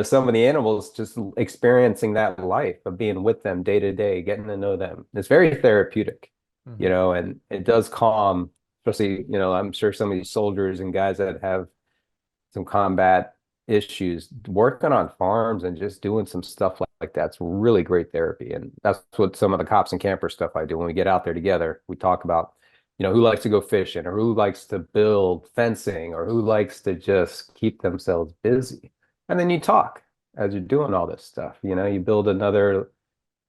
some of the animals just experiencing that life of being with them day to day, getting to know them. It's very therapeutic, Hmm. and it does calm, especially, I'm sure some of these soldiers and guys that have some combat issues, working on farms and just doing some stuff like that's really great therapy. And that's what some of the cops and camper stuff I do when we get out there together. We talk about, who likes to go fishing or who likes to build fencing or who likes to just keep themselves busy. And then you talk as you're doing all this stuff. You build another,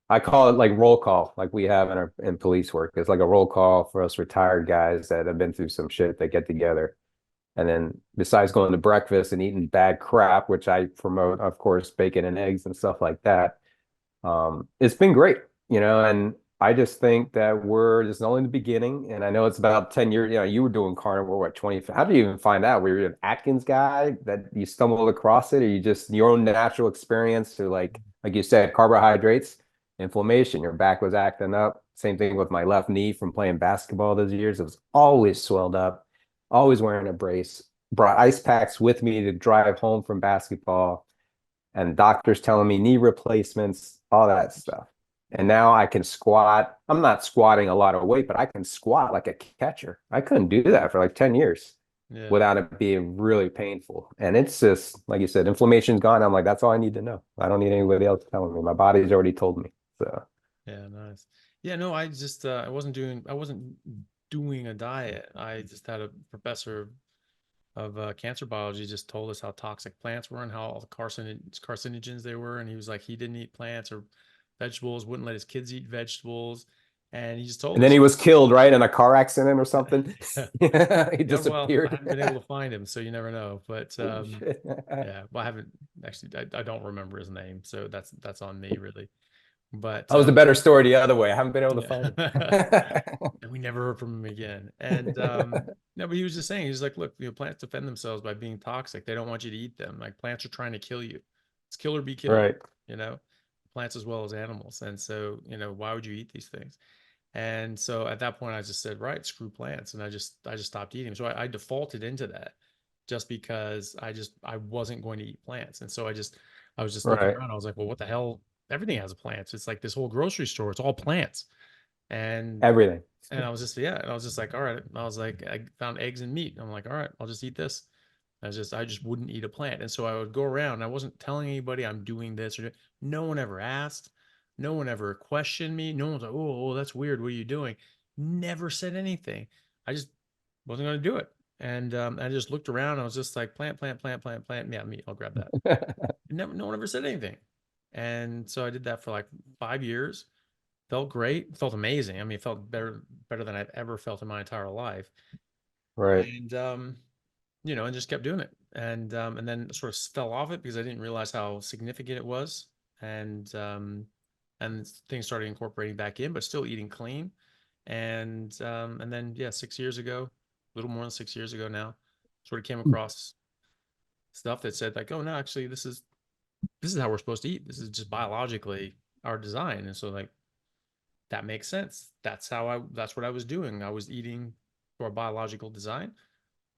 I call it like roll call, like we have in police work. It's like a roll call for us retired guys that have been through some shit that get together. And then besides going to breakfast and eating bad crap, which I promote, of course, bacon and eggs and stuff like that, it's been great, and I just think that we're just only in the beginning. And I know it's about 10 years, you were doing carnivore, what, 20? How did you even find out? Were you an Atkins guy that you stumbled across it, or you just your own natural experience to like you said, carbohydrates, inflammation, your back was acting up. Same thing with my left knee from playing basketball those years. It was always swelled up, always wearing a brace, brought ice packs with me to drive home from basketball, and doctors telling me knee replacements, all that stuff. And now I can squat. I'm not squatting a lot of weight, but I can squat like a catcher. I couldn't do that for like 10 years Yeah. without it being really painful. And it's just, like you said, inflammation's gone. I'm like, that's all I need to know. I don't need anybody else telling me. My body's already told me. So, Yeah, nice. Yeah, no, I just I wasn't doing a diet. I just had a professor of cancer biology just told us how toxic plants were and how all the carcinogens they were. And he was like, he didn't eat plants or vegetables, wouldn't let his kids eat vegetables. And he just told and then us, he was killed, right, in a car accident or something. He yeah, well, I disappeared. haven't been able to find him, so you never know. But Oh, shit. yeah, well, I haven't actually, I don't remember his name, so that's on me really. But That was the better story the other way. I haven't been able to find yeah. him. And we never heard from him again. And no, but he was just saying, he was like, look, plants defend themselves by being toxic. They don't want you to eat them. Like plants are trying to kill you. It's kill or be killed, Right. you know, plants as well as animals. And so, why would you eat these things? And so at that point I just said, right, screw plants. And I just stopped eating. So I defaulted into that just because I wasn't going to eat plants. And so I was just looking Right. around. I was like, well, what the hell? Everything has plants. It's like this whole grocery store, it's all plants. And Everything. I was just, yeah, and I was just like, all right. I was like, I found eggs and meat. I'm like, all right, I'll just eat this. I just wouldn't eat a plant. And so I would go around and I wasn't telling anybody I'm doing this or no one ever asked. No one ever questioned me. No one's like, oh, that's weird. What are you doing? Never said anything. I just wasn't going to do it. And I just looked around. I was just like, plant, plant, plant, plant, plant. Yeah, meat. I'll grab that. Never, no one ever said anything. And so I did that for like 5 years. Felt great. Felt amazing. I mean, it felt better than I've ever felt in my entire life. Right. And and just kept doing it. And then sort of fell off it because I didn't realize how significant it was. And things started incorporating back in, but still eating clean. And then yeah, 6 years ago, a little more than 6 years ago now, sort of came across stuff that said like, oh no, actually this is how we're supposed to eat. This is just biologically our design. And so like that makes sense. That's what I was doing. I was eating for a biological design.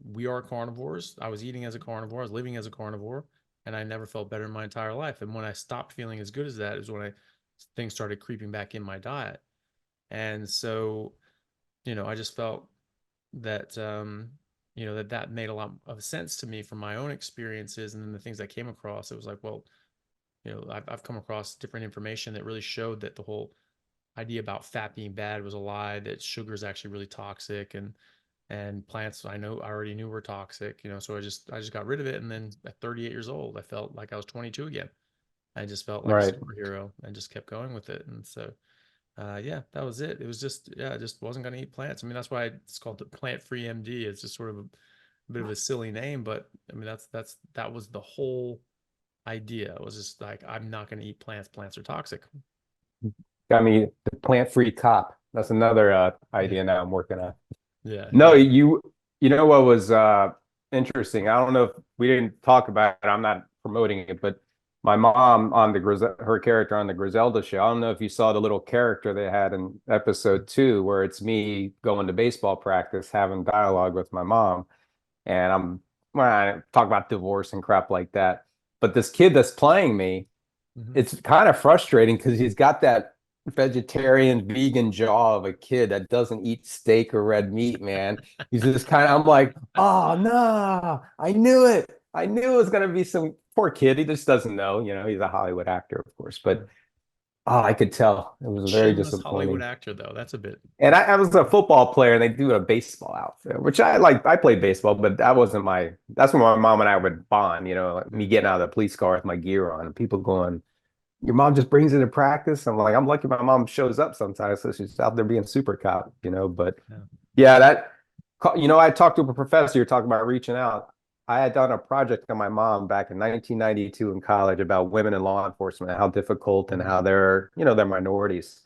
We are carnivores. I was eating as a carnivore. I was living as a carnivore, and I never felt better in my entire life. And when I stopped feeling as good as that is when things started creeping back in my diet. And so, I just felt that that made a lot of sense to me from my own experiences and then the things I came across. It was like, well, I've come across different information that really showed that the whole idea about fat being bad was a lie, that sugar is actually really toxic, and plants I already knew were toxic, so I just got rid of it. And then at 38 years old, I felt like I was 22 again. I just felt like a Right. superhero and just kept going with it. And so yeah, that was it. It was just, yeah, I just wasn't going to eat plants. I mean, that's why it's called the Plant Free MD. It's just sort of a bit of a silly name, but I mean that was the whole idea. It was just like, I'm not going to eat plants. Plants are toxic. Got me the plant-free cop. That's another Yeah. idea now I'm working on. Yeah. No, Yeah. you know what was interesting? I don't know if we didn't talk about it. I'm not promoting it, but my mom on the her character on the Griselda show. I don't know if you saw the little character they had in episode 2, where it's me going to baseball practice, having dialogue with my mom, and well, I talk about divorce and crap like that. But this kid that's playing me, Mhm. it's kind of frustrating because he's got that vegetarian vegan jaw of a kid that doesn't eat steak or red meat, man. He's just kind of, I'm like, oh no, I knew it. I knew it was gonna be some poor kid. He just doesn't know, he's a Hollywood actor, of course. But I could tell it was very Shameless Hollywood disappointing. actor, though. That's a bit. And I was a football player, and they do a baseball outfit, which I like. I played baseball, but that wasn't my. That's when my mom and I would bond. Like me Yeah. getting out of the police car with my gear on, and people going, your mom just brings it to practice. I'm like, I'm lucky my mom shows up sometimes, so she's out there being super cop. But Yeah. yeah, I talked to a professor. You're talking about reaching out. I had done a project on my mom back in 1992 in college about women in law enforcement, how difficult and Mhm. how they're minorities.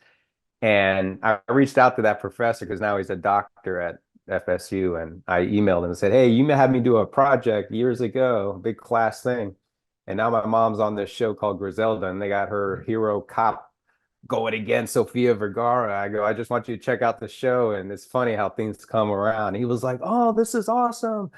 And I reached out to that professor because now he's a doctor at FSU, and I emailed him and said, "Hey, you had me do a project years ago, a big class thing, and now my mom's on this show called Griselda, and they got her hero cop going against Sofia Vergara." I go, "I just want you to check out the show, and it's funny how things come around." He was like, "Oh, this is awesome."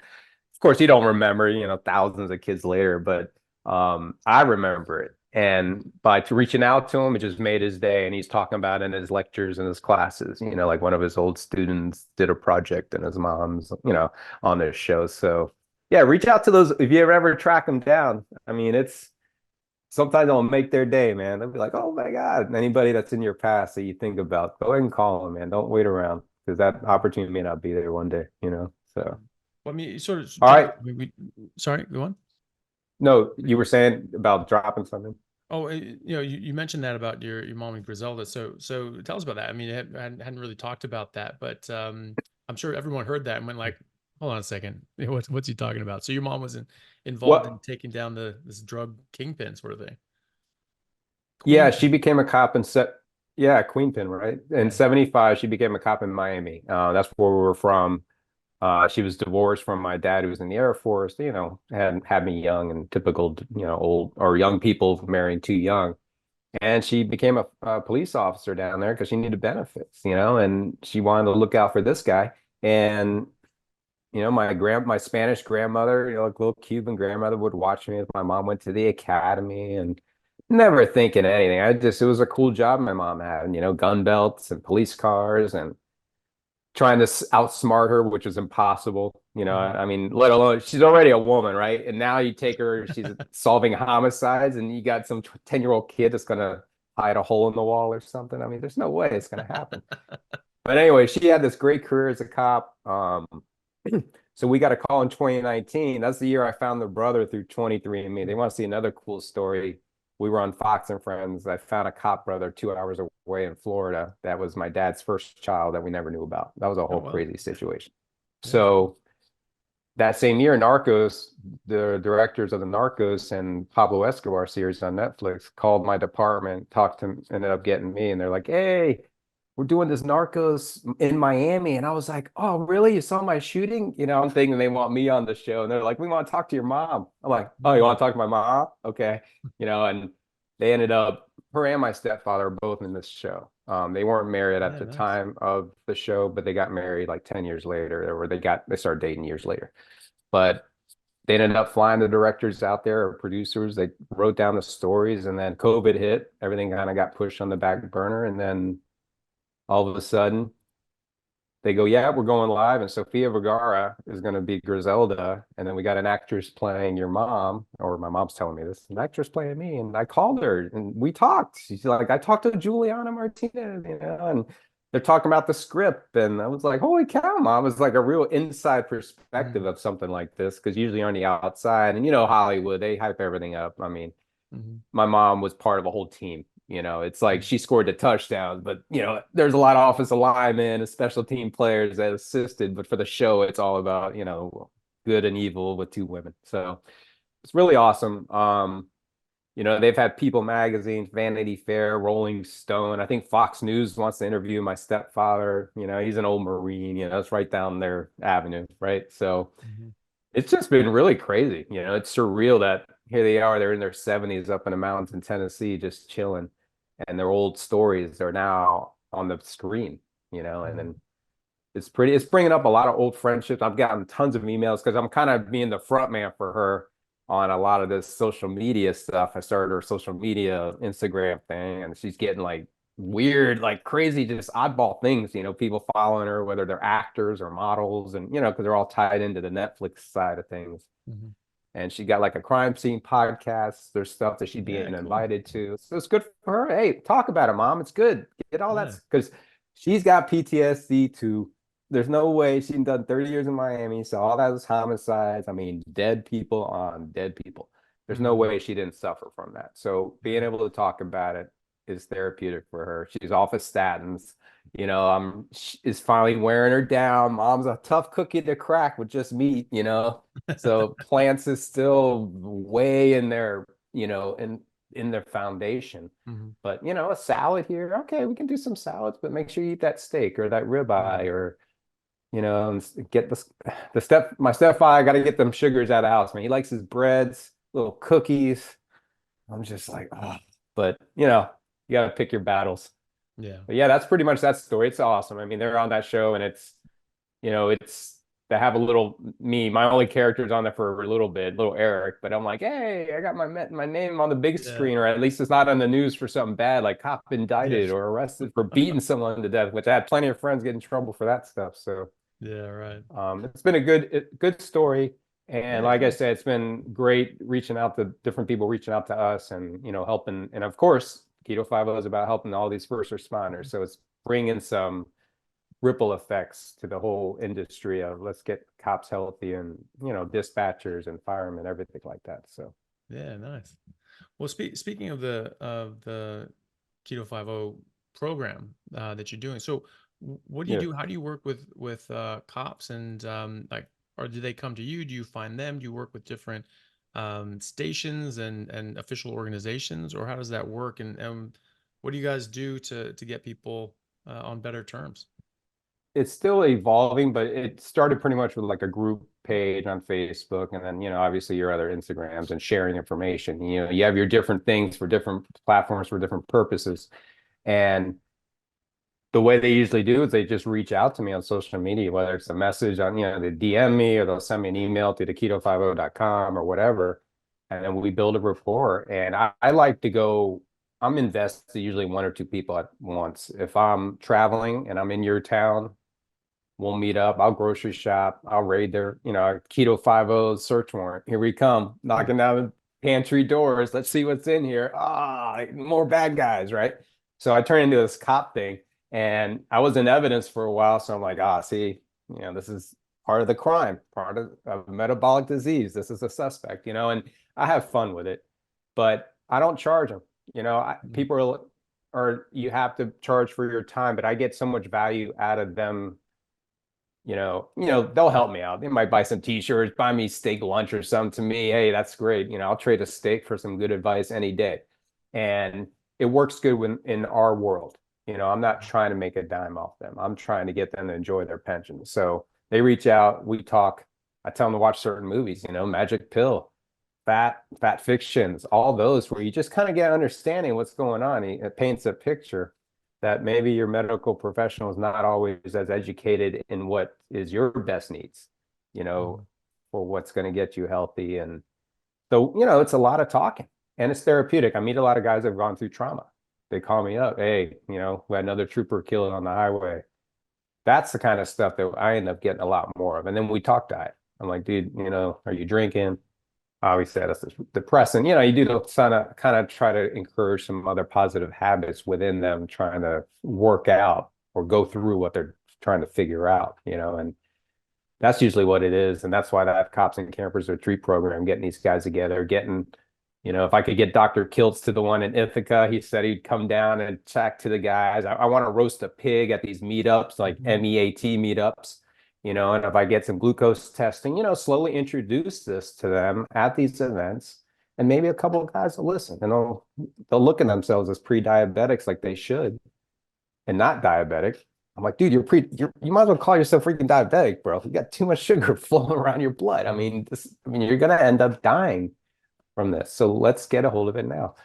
Of course, you don't remember, thousands of kids later, but I remember it. And by reaching out to him, it just made his day. And he's talking about it in his lectures and his classes. Like one of his old students did a project and his mom's, on this show. So yeah, reach out to those if you ever track them down. I mean, it's sometimes it'll make their day, man. They'll be like, "Oh my God." Anybody that's in your past that you think about, go ahead and call them, man. Don't wait around because that opportunity may not be there one day. So, Well, I mean, you sort of all touched. right. Sorry, go on. No, you were saying about dropping something. Oh, you mentioned that about your mom and Griselda. So tell us about that. I mean, I hadn't really talked about that, but I'm sure everyone heard that and went like, "Hold on a second, what's he talking about?" So your mom was involved in What? taking down this drug kingpin sort of thing. Yeah, she Queenpin. became a cop in yeah, Queenpin, right? In Yeah. 75, she became a cop in Miami. That's where we were from. She was divorced from my dad, who was in the Air Force, had me young and typical, old or young people marrying too young. And she became a police officer down there because she needed benefits, and she wanted to look out for this guy. And my Spanish grandmother, like little Cuban grandmother, would watch me as my mom went to the academy and never thinking anything. It was a cool job my mom had, and gun belts and police cars and trying to outsmart her, which was impossible. Mhm. I mean, let alone she's already a woman, right? And now you take her, she's solving homicides, and you got some 10-year-old kid that's gonna hide a hole in the wall or something. I mean, there's no way it's gonna happen. But anyway, she had this great career as a cop. So we got a call in 2019. That's the year I found the brother through 23andMe. They want to see another cool story. We were on Fox and Friends. I found a cop brother 2 hours away in Florida. That was my dad's first child that we never knew about. That was a Oh whole well. crazy situation. Yeah. So that same year, Narcos, the directors of the Narcos and Pablo Escobar series on Netflix called my department, talked to, ended up getting me, and they're like, "Hey, we're doing this Narcos in Miami." And I was like, "Oh, really? You saw my shooting?" I'm thinking they want me on the show. And they're like, "We want to talk to your mom." I'm like, "Oh, you want to talk to my mom? Okay." And they ended up, her and my stepfather are both in this show. They weren't married at Yeah. the Nice. time of the show, but they got married like 10 years later, or they started dating years later. But they ended up flying the directors out there or producers. They wrote down the stories, and then COVID hit. Everything kind of got pushed on the back burner. And then all of a sudden, they go, "Yeah, we're going live." And Sofia Vergara is going to be Griselda. And then we got an actress playing your mom, or my mom's telling me this, an actress playing me. And I called her and we talked. She's like, "I talked to Juliana Martinez, and they're talking about the script." And I was like, "Holy cow, mom." It was like a real inside perspective Mhm. of something like this. Because usually on the outside, and Hollywood, they hype everything up. I mean, Mhm. my mom was part of a whole team. It's like Mhm. she scored the touchdown, but there's a lot of offensive linemen and special team players that assisted. But for the show, it's all about, good and evil with two women. So it's really awesome. You know, they've had People Magazine, Vanity Fair, Rolling Stone. I think Fox News wants to interview my stepfather. You know, he's an old Marine, you know, it's right down their avenue, right? So Mhm. it's just been really crazy. You know, it's surreal that here they are, they're in their 70s up in the mountains in Tennessee, just chilling. And their old stories are now on the screen, you know, and Mhm. then it's bringing up a lot of old friendships. I've gotten tons of emails because I'm kind of being the front man for her on a lot of this social media stuff. I started her social media Instagram thing, and she's getting like weird, like crazy, just oddball things, you know, people following her, whether they're actors or models, and you know, because they're all tied into the Netflix side of things. Mhm. And she got like a crime scene podcast. There's stuff that she's Yeah, being cool. invited to. So it's good for her. Hey, talk about it, mom. It's good. Get all Yeah. that because she's got PTSD too. There's no way she's done 30 years in Miami. So all that is homicides. I mean, dead people on dead people. There's no Mhm. way she didn't suffer from that. So being Yeah. able to talk about it is therapeutic for her. She's off of statins. You know, is finally wearing her down. Mom's a tough cookie to crack with just meat, you know. So plants is still way in their, you know, in their foundation. Mhm. But you know, a salad here, okay, we can do some salads, but make sure you eat that steak or that Yeah. ribeye or you know, and get my stepfather got to get them sugars out of the house, man. He likes his breads, little cookies. I'm just like, oh, but you know, you got to pick your battles. Yeah. But yeah, that's pretty much that story. It's awesome. I mean, they're on that show and it's you know, it's they have a little me. My only character's on there for a little bit, little Eric. But I'm like, hey, I got my name on the big Yeah. screen, or at least it's not on the news for something bad, like cop Yeah. indicted or arrested for beating someone to death. Which I had plenty of friends get in trouble for that stuff. So Yeah, right. it's been a good story. And Yeah, like I cool. said, it's been great reaching out to different people, reaching out to us, and you know, helping. And of course, Keto 50 is about helping all these first responders. Mhm. So it's bringing some ripple effects to the whole industry of let's get cops healthy and you know dispatchers and firemen everything like that so Yeah, nice. Well, speaking of the Keto 50 program that you're doing, so what do you yeah do? How do you work with cops and like, or do they come to you? Do you find them? Do you work with different stations and official organizations, or how does that work? And what do you guys do to get people on better terms? it's still evolving but it started pretty much with like a group page on Facebook and then you know obviously your other Instagrams and sharing information you know you have your different things for different platforms for different purposes and the way they usually do is they just reach out to me on social media, whether it's a message on, you know, they DM me or they'll send me an email to the keto50.com or whatever. And then we build a rapport. And I like to go, I'm invested usually one or two people at once. If I'm traveling and I'm in your town, we'll meet up. I'll grocery shop. I'll raid their, you know, Keto 50 search warrant. Here we come, knocking down the pantry doors. Let's see what's in here. Ah, more bad guys, right? So I turned into this cop thing and I was in evidence for a while. So I'm like, see, you know, this is part of the crime, part of metabolic disease. This is a suspect, you know, and I have fun with it, but I don't charge them. You know, Mhm. people are, you have to charge for your time, but I get so much value out of them they'll help me out. They might buy some t-shirts, buy me steak lunch or something to me. Hey, that's great. You know, I'll trade a steak for some good advice any day. And it works good when in our world. You know, I'm not trying to make a dime off them. I'm trying to get them to enjoy their pension. So they reach out, we talk. I tell them to watch certain movies, you know, Magic Pill, Fat Fictions, all those where you just kind of get understanding what's going on. It paints a picture that maybe your medical professional is not always as educated in what is your best needs, you know, Mhm. for what's going to get you healthy. And so, you know, it's a lot of talking and it's therapeutic. I meet a lot of guys that have gone through trauma. They call me up, hey, you know, we had another trooper killed on the highway. That's the kind of stuff that I end up getting a lot more of. And then we talk diet. I'm like, dude, you know, are you drinking? Obviously that's depressing. You know, you do kind of try to encourage some other positive habits within them trying to work out or go through what they're trying to figure out, you know, and that's usually what it is. And that's why that Cops and Campers Retreat program, getting these guys together, you know, if I could get Dr. Kiltz to the one in Ithaca, he said he'd come down and chat to the guys. I want to roast a pig at these meetups, like Mhm. MEAT meetups, you know, and if I get some glucose testing, you know, slowly introduce this to them at these events And maybe a couple of guys will listen and they'll look at themselves as pre-diabetics like they should and not diabetic. I'm like, dude, you might as well call yourself freaking diabetic, bro. You got too much sugar flowing around your blood. I mean, you're gonna end up dying from this. So let's get a hold of it now.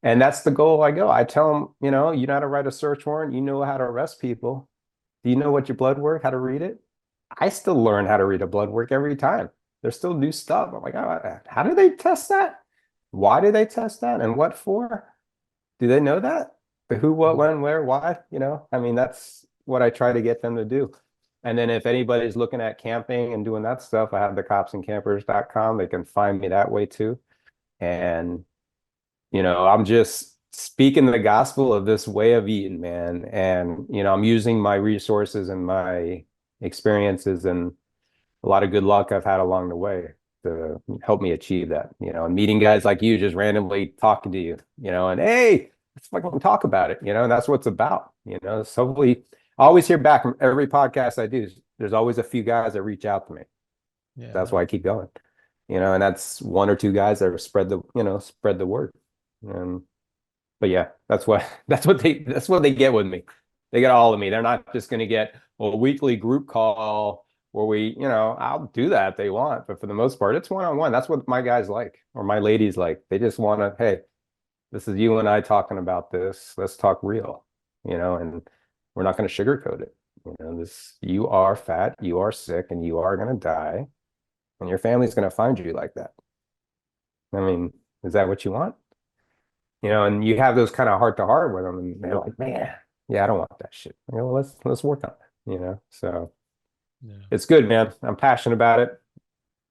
And that's the goal I go. I tell them, you know how to write a search warrant, you know how to arrest people. Do you know what your blood work, how to read it? I still learn how to read a blood work every time. There's still new stuff. I'm like, oh, how do they test that? Why do they test that? And what for? Do they know that? The who, what, Mhm. when, where, why? I mean, that's what I try to get them to do. And then if anybody's looking at camping and doing that stuff, I have the copsandcampers.com. They can find me that way too. And, I'm just speaking the gospel of this way of eating, man. And, I'm using my resources and my experiences and a lot of good luck I've had along the way to help me achieve that, and meeting guys like you, just randomly talking to you, and hey, let's fucking talk about it, and that's what it's about, So hopefully I always hear back from every podcast I do. There's always a few guys that reach out to me. Yeah, That's why I keep going, and that's one or two guys that have spread the word. And but yeah, that's what they get with me. They get all of me. They're not just going to get a weekly group call where I'll do that if they want, but for the most part, it's one-on-one. That's what my guys like or my ladies like. They just want to, hey, this is you and I talking about this. Let's talk real, and we're not going to sugarcoat it. You are fat, you are sick, and you are going to die, and your family's going to find you like that. I mean, is that what you want? And you have those kind of heart to heart with them, and they're like, man, yeah, I don't want that shit. Well, let's work on it, So yeah. it's good, man. I'm passionate about it.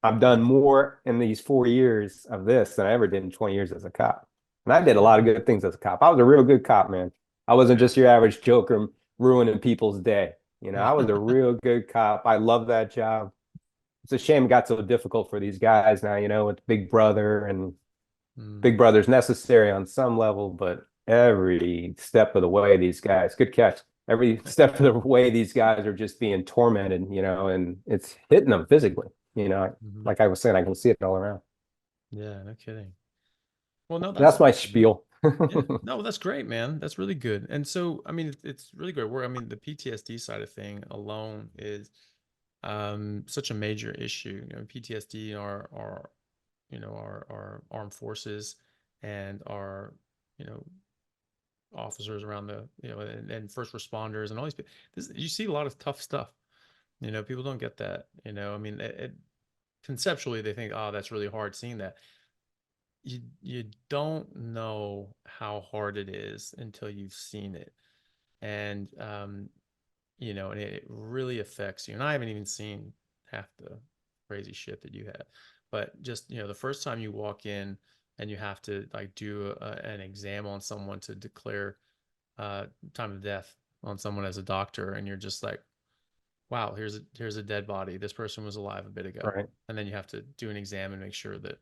I've done more in these 4 years of this than I ever did in 20 years as a cop. And I did a lot of good things as a cop. I was a real good cop, man. I wasn't just your average joker ruining people's day. I was a real good cop. I love that job. It's a shame it got so difficult for these guys now, with Big Brother, and Mm, Big Brother's necessary on some level, but every step of the way, these guys, good catch. Every step of the way, these guys are just being tormented, and it's hitting them physically. mhm. Like I was saying, I can see it all around. Yeah, no kidding. Well, no, that's That's my awesome, man. spiel. Yeah, no, that's great, man. That's really good. And so, I mean, it's really great work. I mean, the PTSD side of thing alone is such a major issue. PTSD are our armed forces and our you know officers around the and first responders and all these people. You see a lot of tough stuff. People don't get that. I mean, conceptually they think, oh, that's really hard seeing that. You don't know how hard it is until you've seen it, and and it really affects you. And I haven't even seen half the crazy shit that you have, but just the first time you walk in and you have to like do an exam on someone to declare time of death on someone as a doctor, and you're just like, wow, here's a dead body. This person was alive a bit ago, Right. and then you have to do an exam and make sure that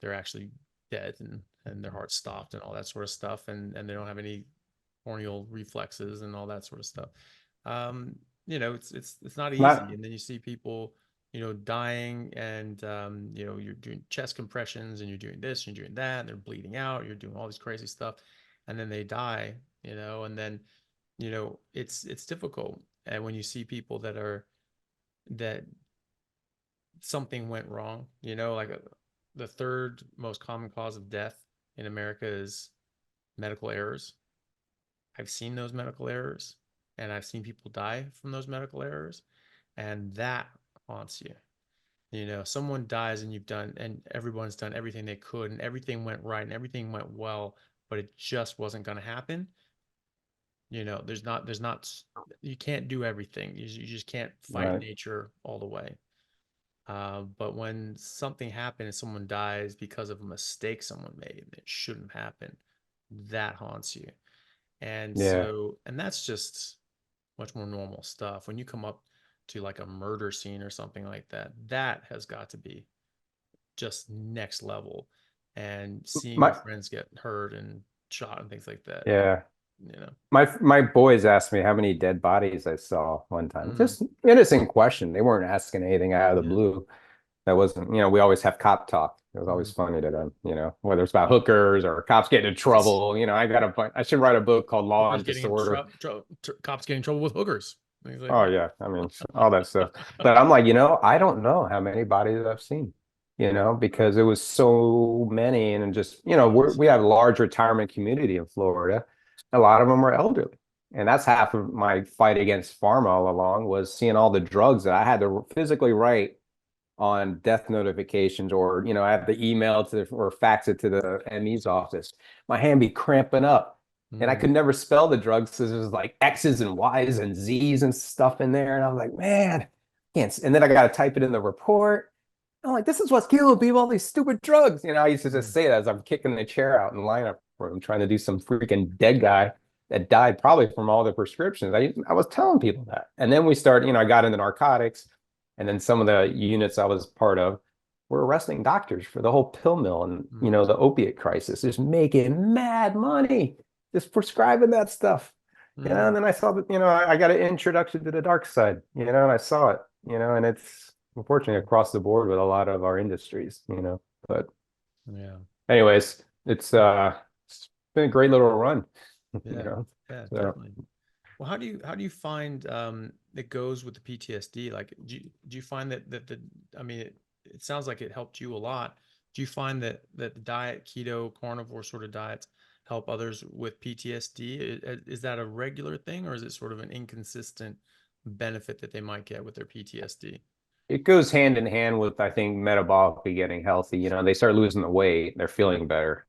they're actually dead and their heart stopped and all that sort of stuff, and they don't have any corneal reflexes and all that sort of stuff. um it's not easy. Not And then you see people dying, and you're doing chest compressions and you're doing this and you're doing that, and they're bleeding out, you're doing all this crazy stuff, and then they die. And then it's difficult. And when you see people that something went wrong, like the third most common cause of death in America is medical errors. I've seen those medical errors, and I've seen people die from those medical errors, and that haunts you. Someone dies and everyone's done everything they could and everything went right and everything went well, but it just wasn't going to happen. There's not, you can't do everything. You just can't fight right. nature all the way. But when something happened and someone dies because of a mistake someone made that shouldn't happen, that haunts you. And Yeah. so, and that's just much more normal stuff. When you come up to like a murder scene or something like that, that has got to be just next level. And seeing your My friends get hurt and shot and things like that, yeah. you know. My boys asked me how many dead bodies I saw one time. Mm, Just innocent question. They weren't asking anything out of the yeah. blue. That wasn't, we always have cop talk. It was always Mm. funny to them, whether it's about hookers or cops getting in trouble. I should write a book called Law Hookers and getting in Disorder. trouble, cops getting in trouble with hookers. Things like Oh yeah, I mean all that stuff. But I'm like, I don't know how many bodies I've seen, because it was so many, and just, we have a large retirement community in Florida. A lot of them are elderly, and that's half of my fight against pharma all along, was seeing all the drugs that I had to physically write on death notifications, or I have to email or fax it to the ME's office. My hand be cramping up, and I Mm. could never spell the drugs because there's like X's and Y's and Z's and stuff in there, and I was like, man, I can't. And then I got to type it in the report. I'm like, this is what's killing people, all these stupid drugs. I used to just Mm. say that as I'm kicking the chair out in the lineup room, trying to do some freaking dead guy that died probably from all the prescriptions. I was telling people that. And then we started, I got into narcotics. And then some of the units I was part of were arresting doctors for the whole pill mill and, Mm. the opiate crisis, just making mad money, just prescribing that stuff. Mm. And then I saw that, I got an introduction to the dark side, and I saw it, and it's unfortunately across the board with a lot of our industries, but Yeah. anyways, it's been a great little run, you Yeah. know. Yeah, So definitely. Well, how do you find it goes with the PTSD? Like, do you find that the I mean, it sounds like it helped you a lot. Do you find that the diet, keto, carnivore sort of diets help others with PTSD? Is that a regular thing, or is it sort of an inconsistent benefit that they might get with their PTSD? it goes hand in hand with, I think, metabolically getting healthy. They start losing the weight, they're feeling better.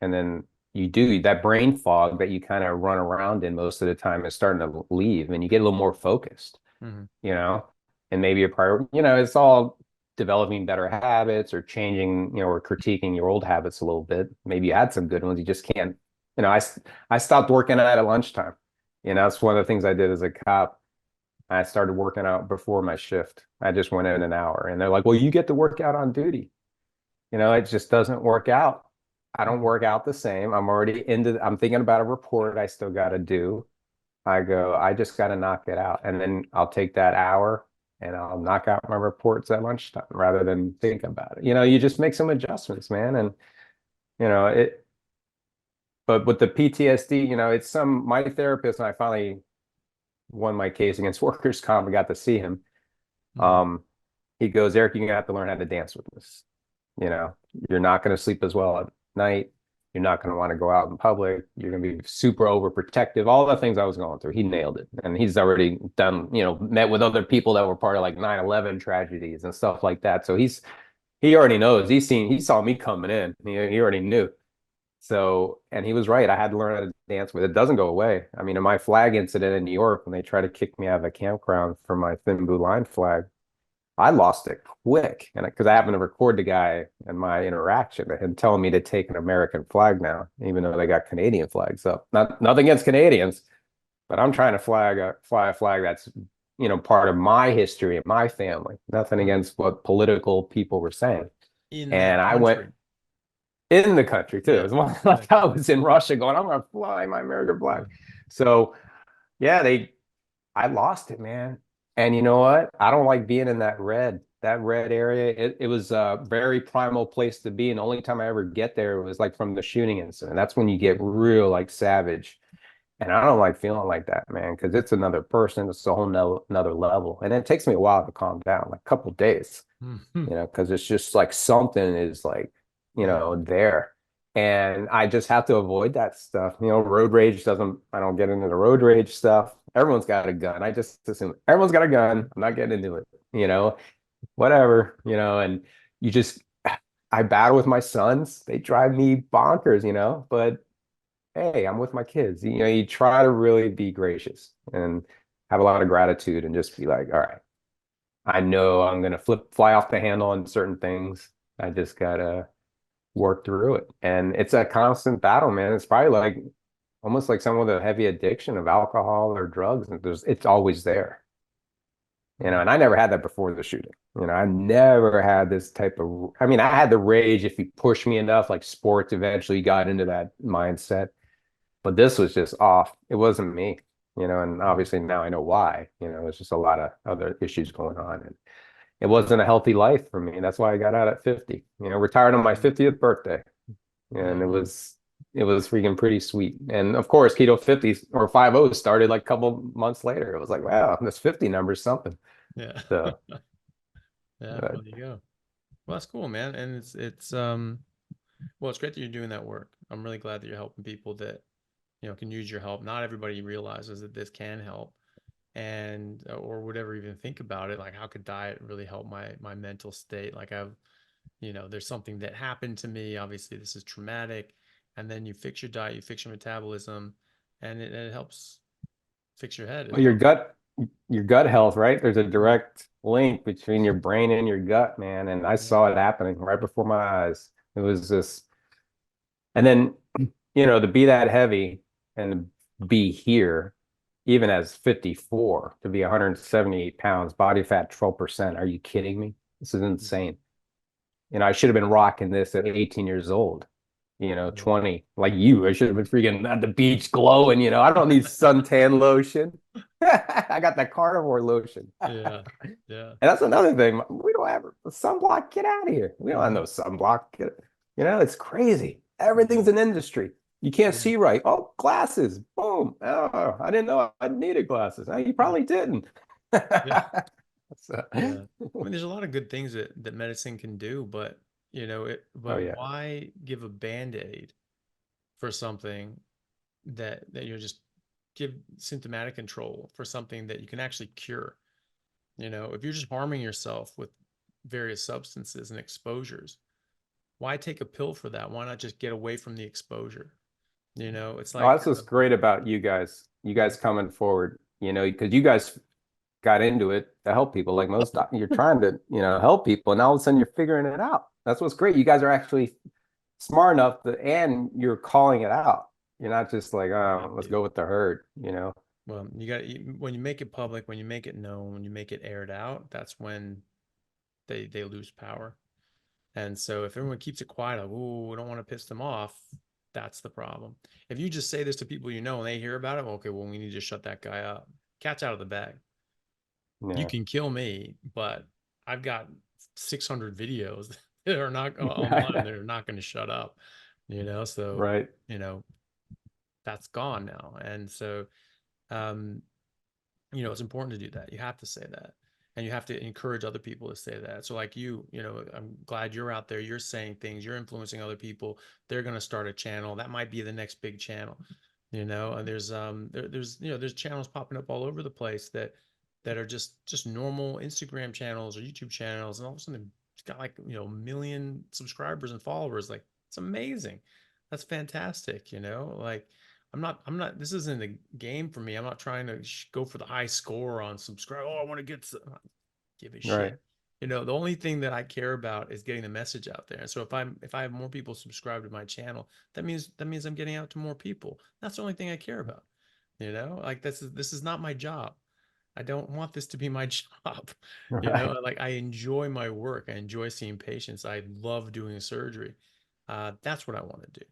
And then you do that brain fog that you kind of run around in most of the time is starting to leave, and you get a little more focused, Hmm. you know, and maybe a prior, it's all developing better habits, or changing, or critiquing your old habits a little bit. Maybe you had some good ones. You just can't, I stopped working out at lunchtime. That's one of the things I did as a cop. I started working out before my shift. I just went in an hour, and they're like, well, you get to work out on duty. It just doesn't work out. I don't work out the same. I'm thinking about a report I still got to do. I just got to knock it out. And then I'll take that hour and I'll knock out my reports at lunchtime rather than think about it. You just make some adjustments, man. And, but with the PTSD, my therapist, and I finally won my case against workers' comp and got to see him. Hmm. Um, he goes, Eric, you're gonna have to learn how to dance with this. You know, you're not going to sleep as well at night. You're not going to want to go out in public. You're going to be super overprotective. All the things I was going through, he nailed it. And he's already done, met with other people that were part of like 9/11 tragedies and stuff like that. So he already knows. He saw me coming in. He already knew. So, and he was right. I had to learn how to dance with it. It doesn't go away. I mean, in my flag incident in New York, when they tried to kick me out of a campground for my thin blue line flag, I lost it quick, and because I happened to record the guy and my interaction and telling me to take an American flag now, even though they got Canadian flags up. Nothing against Canadians, but I'm trying to fly a flag that's part of my history and my family. Nothing against what political people were saying. In And that I went country. in the country too. It Yeah. was one Yeah. like I was in Russia going, I'm gonna fly my American flag. So yeah, I lost it, man. And you know what? I don't like being in that red area. It was a very primal place to be. And the only time I ever get there was like from the shooting incident. That's when you get real like savage. And I don't like feeling like that, man, because it's another person. It's a whole no, another level. And it takes me a while to calm down, like a couple of days, Mhm. because it's just like something is like, Yeah. there. And I just have to avoid that stuff. Road rage doesn't, I don't get into the road rage stuff. Everyone's got a gun. I just assume everyone's got a gun. I'm not getting into it, whatever, and you just, I battle with my sons. They drive me bonkers, but hey, I'm with my kids. You try to really be gracious and have a lot of gratitude and just be like, all right, I know I'm gonna fly off the handle on certain things. I just gotta work through it. And it's a constant battle, man. It's probably like almost like some of the heavy addiction of alcohol or drugs. And it's always there. And I never had that before the shooting. I never had this type of, I mean, I had the rage if you push me enough, like sports eventually got into that mindset. But this was just off. It wasn't me. And obviously now I know why. There's just a lot of other issues going on. And it wasn't a healthy life for me. That's why I got out at 50. You know, retired on my 50th birthday. And Yeah. it was freaking pretty sweet. And of course, Keto 50 or 50 started like a couple months later. It was like, wow, this 50 number is something. Yeah. So, Yeah. but Well, there you go. Well, that's cool, man. And it's well, it's great that you're doing that work. I'm really glad that you're helping people that, can use your help. Not everybody realizes that this can help and or would ever even think about it. Like, how could diet really help my mental state? Like there's something that happened to me. Obviously, this is traumatic. And then you fix your diet, you fix your metabolism, and it helps fix your head well, as well. your gut health, right? There's a Mhm. direct link between your brain and your gut, man. And I Yeah. saw it happening right before my eyes. It was just, and then, to be that heavy and be here, even as 54, to be 178 pounds, body fat 12%. Are you kidding me? This is insane. I should have been rocking this at 18 years old, Yeah. 20, like you. I should have been freaking at the beach glowing, I don't need suntan lotion. I got that carnivore lotion. Yeah. Yeah. And that's another thing. We don't have sunblock. Get out of here. We don't have no Mhm. sunblock. It's crazy. Yeah. Everything's an industry. You can't Yeah. see right. Oh, glasses. Boom. Oh, I didn't know I needed glasses. Oh, you Yeah. probably didn't. Yeah. So, Yeah. I mean, there's a lot of good things that medicine can do, but oh but yeah. why give a band-aid for something that just give symptomatic control for something that you can actually cure? If you're just harming yourself with various substances and exposures, why take a pill for that? Why not just get away from the exposure? It's Oh, like, that's what's great about you guys. You guys coming forward, because you guys got into it to help people. Like most, you're trying to, help people, and all of a sudden you're figuring it out. That's what's great. You guys are actually smart enough and you're calling it out. You're not just like, oh, thank let's you. go with the herd. Well, when you make it public, when you make it known, when you make it aired out, that's when they lose power. And so if everyone keeps it quiet, like, "Ooh, we don't want to piss them off," that's the problem. If you just say this to people and they hear about it, well, okay, well, we need to shut that guy up. Cat's out of the bag. You Yeah. can kill me, but I've got 600 videos that are not online. Yeah. They're not going to shut up, so, Right. you know, that's gone now. And so, um, it's important to do that. You have to say that. And you have to encourage other people to say that. So, like I'm glad you're out there. You're saying things. You're influencing other people. They're going to start a channel. That might be the next big channel. And there's channels popping up all over the place that are just normal Instagram channels or YouTube channels, and all of a sudden it's got like 1 million subscribers and followers. Like, it's amazing. That's fantastic. Like, I'm not, this isn't a game for me. I'm not trying to go for the high score on subscribe. Oh, I want to get some, give a shit. Right. The only thing that I care about is getting the message out there. And so if I have more people subscribe to my channel, that means I'm getting out to more people. That's the only thing I care about. Like, this is not my job. I don't want this to be my job. Right. Like, I enjoy my work. I enjoy seeing patients. I love doing surgery. That's what I want to do.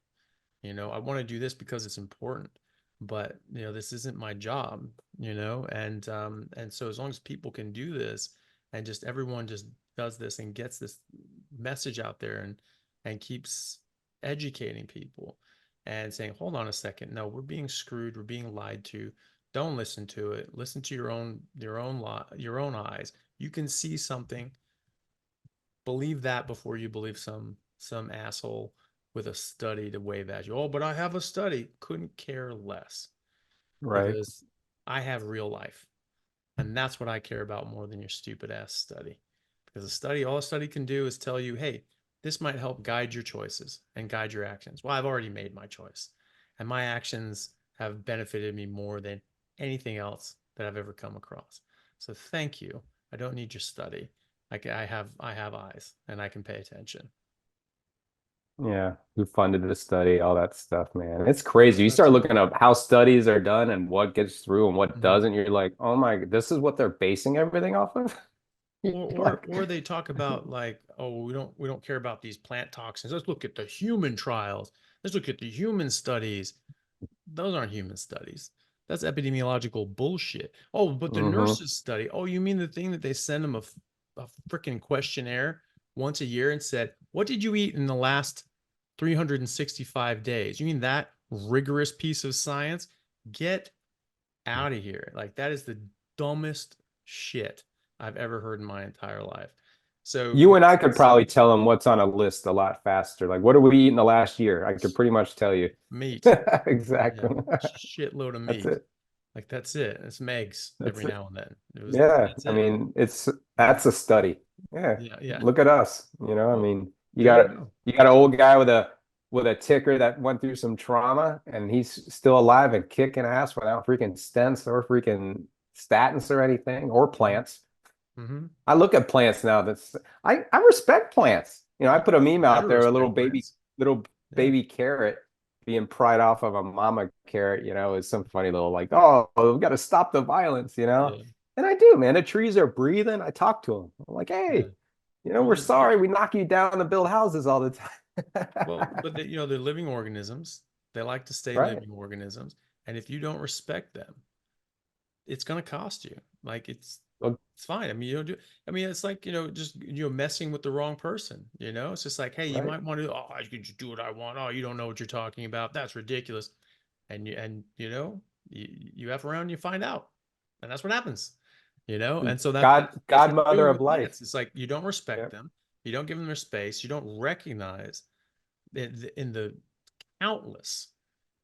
I want to do this because it's important, but this isn't my job, and so as long as people can do this and just everyone just does this and gets this message out there and keeps educating people and saying, hold on a second, no, we're being screwed, we're being lied to. Don't listen to it. Listen to your own eyes. You can see something. Believe that before you believe some asshole with a study to wave at you. Oh, but I have a study. Couldn't care less, Right. because I have real life. And that's what I care about more than your stupid ass study. Because all a study can do is tell you, hey, this might help guide your choices and guide your actions. Well, I've already made my choice. And my actions have benefited me more than anything else that I've ever come across. So thank you. I don't need your study. Like, I have eyes and I can pay attention. Yeah. Who funded the study, all that stuff, man. It's crazy. You That's start it. looking up how studies are done and what gets through and what Mhm. doesn't. You're like, oh my, this is what they're basing everything off of? Or, or Like, or they talk about, like, oh, we don't care about these plant toxins. Let's look at the human trials. Let's look at the human studies. Those aren't human studies. That's epidemiological bullshit. Oh, but the hmm nurses study. Oh, you mean the thing that they send them a freaking questionnaire once a year and said, what did you eat in the last 365 days? You mean that rigorous piece of science? Get out of here. Like, that is the dumbest shit I've ever heard in my entire life. So, You and I could probably tell them what's on a list a lot faster. Like, what did we eat in the last year? I could pretty much tell you. meat, yeah, Exactly. shitload of That's meat. it. Like, that's it. It's Megs That's every it. now and then. Yeah. That's I it. mean, that's a study. Yeah. Yeah, yeah. Look at us. I Well, mean, there you go. you got an old guy with a ticker that went through some trauma and he's still alive and kicking ass without freaking stents or freaking statins or anything or plants. Mm-hmm. I look at plants now. I respect plants. I put a meme out Better there, a respect plants. little Yeah. baby carrot being pried off of a mama carrot, is some funny little like, oh, we've got to stop the violence. Yeah. And I do, man. The trees are breathing. I talk to them. I'm like, Yeah. hey, Well, we're sorry we knock you down to build houses all the well, time. but they're living organisms. They like to stay Right. living organisms. And if you don't respect them, it's going to cost you. Like, Well, it's fine. I mean, you don't do, I mean, it's like, just, messing with the wrong person, It's just like, hey, you right. might want to, oh, I can just do what I want. Oh, you don't know what you're talking about. That's ridiculous. And you F around, you find out. And that's what happens, And so that's what you're Godmother doing of with life. plants. It's like, you don't respect Yep. them. You don't give them their space. You don't recognize in the countless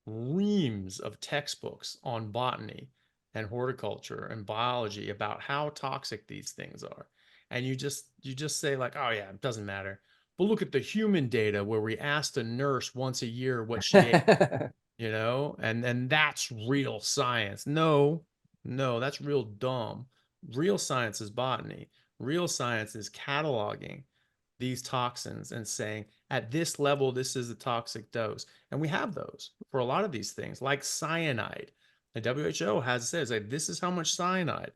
reams of textbooks on botany and horticulture and biology about how toxic these things are. And you just say like, oh yeah, it doesn't matter. But look at the human data where we asked a nurse once a year what she ate, and that's real science. No, no, that's real dumb. Real science is botany. Real science is cataloging these toxins and saying, at this level, this is the toxic dose. And we have those for a lot of these things, like cyanide. The WHO has said, like, this is how much cyanide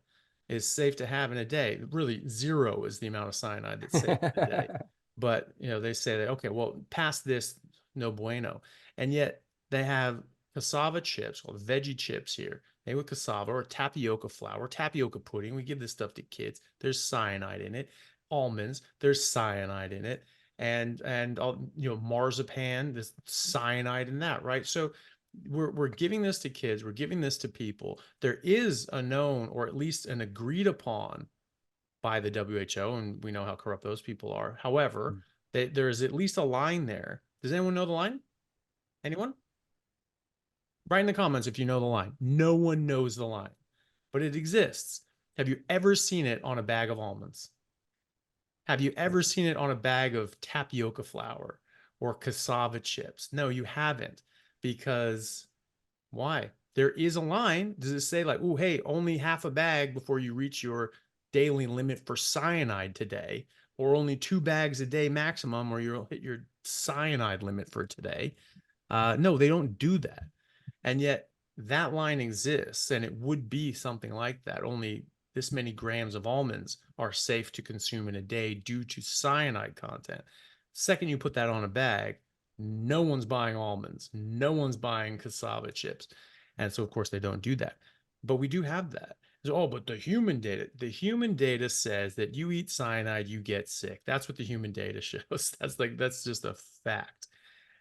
is safe to have in a day. Really, zero is the amount of cyanide that's safe in a day. But they say that, okay, well, past this, no bueno. And yet they have cassava chips, or veggie chips here, made with cassava or tapioca flour, tapioca pudding. We give this stuff to kids. There's cyanide in it. Almonds, there's cyanide in it. And marzipan, there's cyanide in that, right? So we're giving this to kids, we're giving this to people. There is a known, or at least an agreed upon by the WHO, and we know how corrupt those people are. However, there is at least a line there. Does anyone know the line? Anyone? Write in the comments if you know the line. No one knows the line, but it exists. Have you ever seen it on a bag of almonds? Have you ever seen it on a bag of tapioca flour or cassava chips? No, you haven't. Because why? There is a line. Does it say like, oh, hey, only half a bag before you reach your daily limit for cyanide today, or only 2 bags a day maximum, or you'll hit your cyanide limit for today? No, they don't do that. And yet that line exists, and it would be something like that. Only this many grams of almonds are safe to consume in a day due to cyanide content. Second, you put that on a bag, no one's buying almonds, no one's buying cassava chips. And so, of course, they don't do that. But we do have that. So, oh, but the human data says that you eat cyanide, you get sick. That's what the human data shows. That's just a fact.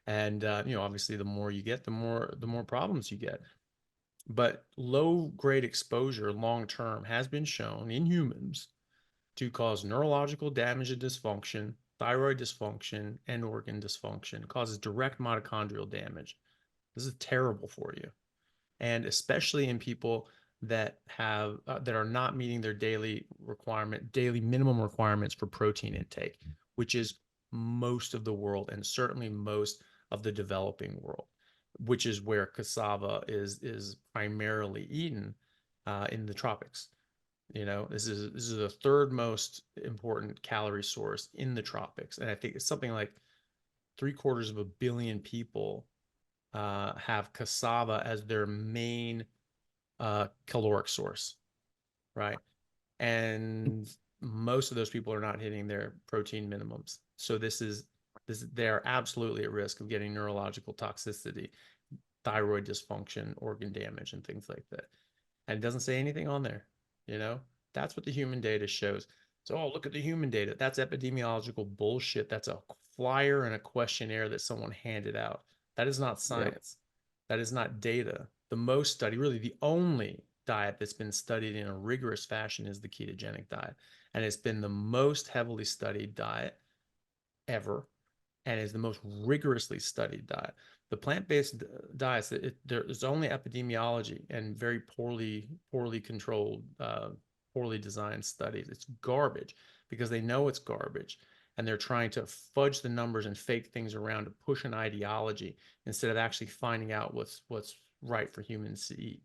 And obviously, the more you get, the more problems you get. But low grade exposure long term has been shown in humans to cause neurological damage and dysfunction, thyroid dysfunction, and organ dysfunction. It causes direct mitochondrial damage. This is terrible for you. And especially in people that are not meeting their daily minimum requirements for protein intake, which is most of the world, and certainly most of the developing world, which is where cassava is primarily eaten in the tropics. This is the third most important calorie source in the tropics, and I think it's something like 750 million people have cassava as their main caloric source, right? And most of those people are not hitting their protein minimums. So they're absolutely at risk of getting neurological toxicity, thyroid dysfunction, organ damage, and things like that. And it doesn't say anything on there. That's what the human data shows. So, oh, look at the human data. That's epidemiological bullshit. That's a flyer and a questionnaire that someone handed out. That is not Yep. science. That is not data. The most studied, really the only diet that's been studied in a rigorous fashion is the ketogenic diet. And it's been the most heavily studied diet ever and is the most rigorously studied diet. The plant-based diets, there's only epidemiology and very poorly controlled, poorly designed studies. It's garbage because they know it's garbage, and they're trying to fudge the numbers and fake things around to push an ideology instead of actually finding out what's right for humans to eat.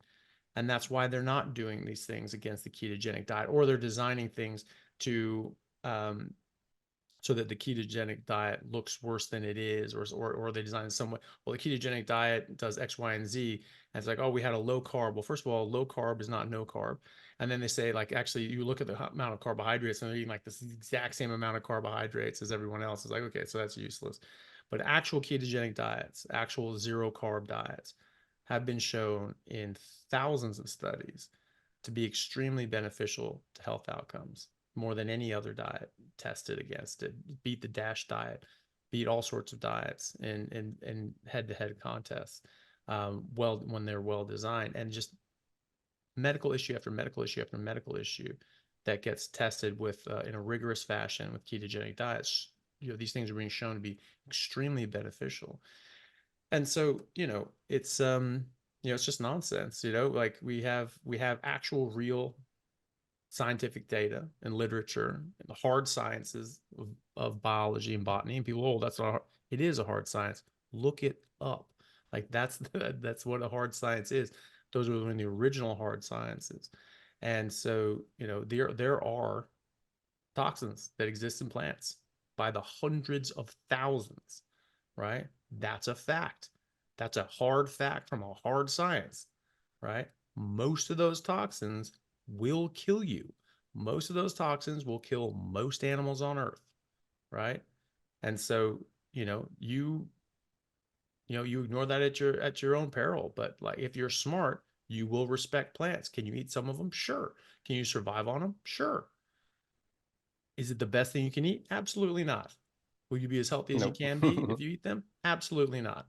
And that's why they're not doing these things against the ketogenic diet, or they're designing things to um, so that the ketogenic diet looks worse than it is, or they design it some way. Well, the ketogenic diet does X, Y, and Z, and it's like, oh, we had a low carb. Well, first of all, low carb is not no carb, and then they say like, actually, you look at the amount of carbohydrates, and they're eating like this exact same amount of carbohydrates as everyone else. It's like, okay, so that's useless. But actual ketogenic diets, actual zero carb diets, have been shown in thousands of studies to be extremely beneficial to health outcomes more than any other diet tested against it. Beat the DASH diet, beat all sorts of diets in head-to-head contests. Well, when they're well designed, and just medical issue after medical issue after medical issue that gets tested with in a rigorous fashion with ketogenic diets. These things are being shown to be extremely beneficial. And so, it's just nonsense. Like we have actual real scientific data and literature and the hard sciences of biology and botany, and people, oh, that's not hard. It is a hard science. Look it up. Like that's what a hard science is. Those are one of the original hard sciences. And so, there are toxins that exist in plants by the hundreds of thousands, right? That's a fact. That's a hard fact from a hard science, right? Most of those toxins will kill you. Most of those toxins will kill most animals on Earth, right? And so, you ignore that at your own peril. But like, if you're smart, you will respect plants. Can you eat some of them? Sure. Can you survive on them? Sure. Is it the best thing you can eat? Absolutely not. Will you be as healthy as you Nope. can be if you eat them? Absolutely not.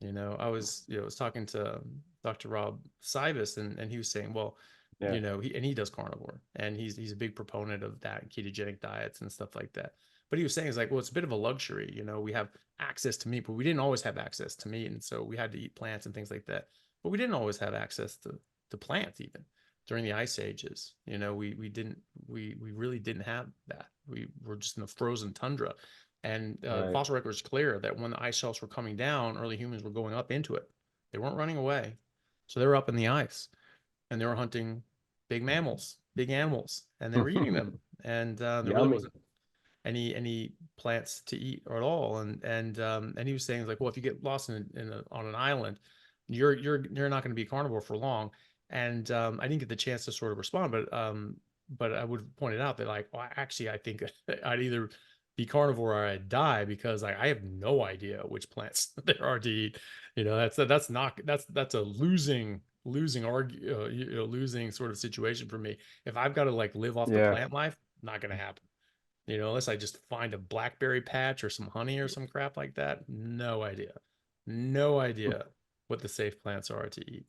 I was talking to Dr. Rob Sivas, and he was saying, well, Yeah. he does carnivore, and he's a big proponent of that ketogenic diets and stuff like that. But he was saying, it's like, well, it's a bit of a luxury. We have access to meat, but we didn't always have access to meat, and so we had to eat plants and things like that. But we didn't always have access to plants even during the ice ages. We really didn't have that. We were just in a frozen tundra. And Right. fossil record is clear that when the ice shelves were coming down, early humans were going up into it. They weren't running away. So they were up in the ice, and they were hunting big mammals, big animals, and they were eating them. And there really Yummy. wasn't any plants to eat at all. And he was saying, like, well, if you get lost on an island, you're not going to be a carnivore for long. And I didn't get the chance to sort of respond, but I would have pointed out that, like, well, actually, I think I'd either be carnivore or I'd die, because like I have no idea which plants there are to eat. That's a losing sort of situation for me. If I've got to like live off the Yeah. plant life, not going to happen. Unless I just find a blackberry patch or some honey or some crap like that. No idea. No idea what the safe plants are to eat.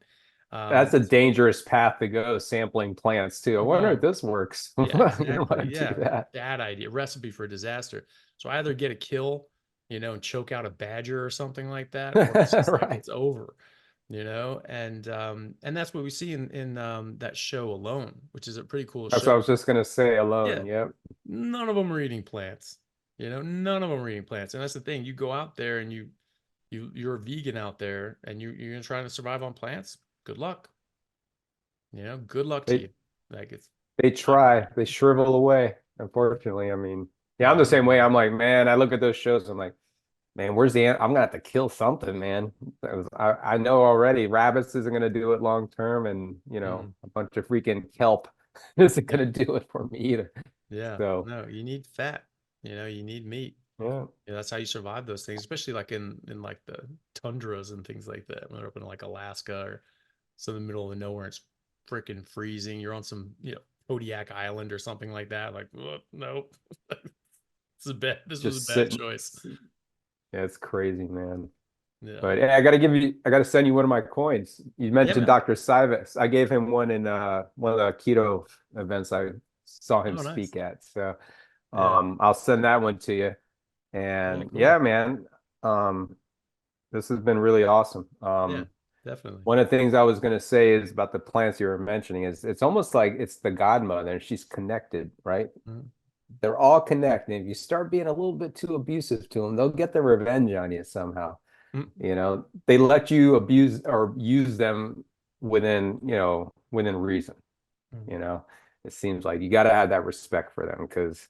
That's a And dangerous path to go, sampling plants too. I wonder if oh, this works. I yeah, don't exactly. want to do Yeah, that. bad idea. Recipe for disaster. So I either get a kill, and choke out a badger or something like that, or it's just like Right. it's over, and that's what we see in that show Alone, which is a pretty cool That's what I show. was just gonna say Yeah, alone. Yep. none of them are eating plants. None of them are eating plants. And that's the thing. You go out there and you're a vegan out there, and you're gonna try to survive on plants. Good luck. Good luck to They you. Like, it's they not gonna try. They happen. shrivel away, unfortunately. I mean, yeah, I'm the Oh same way. yeah. I'm like, man, I look at those shows, I'm like, man, where's I'm gonna have to kill something, man. I know already rabbits isn't gonna do it long term, and Mhm. a bunch of freaking kelp isn't Yeah. gonna do it for me either. Yeah. So No, you need fat. You need meat. yeah. That's how you survive those things, especially like in like the tundras and things like that. When they're up in like Alaska or some in the middle of nowhere, it's freaking freezing. You're on some, Kodiak Island or something like that. Like, nope, this was a Just bad sitting. choice. Yeah, it's crazy, man. Yeah, But hey, I gotta send you one of my coins. You yeah, mentioned man. Dr. Sivas. I gave him one in one of the keto events I saw him Oh, nice. speak at. So Yeah. I'll send that one to you. Yeah, And cool. yeah, man, um, this has been really awesome. Yeah, definitely. One of the things I was gonna say is about the plants you were mentioning is it's almost like it's the godmother and she's connected, right? Mhm. They're all connected. If you start being a little bit too abusive to them, they'll get their revenge on you somehow. Mm, You know, they let you abuse or use them within reason. mm, You know, it seems like you got to have that respect for them because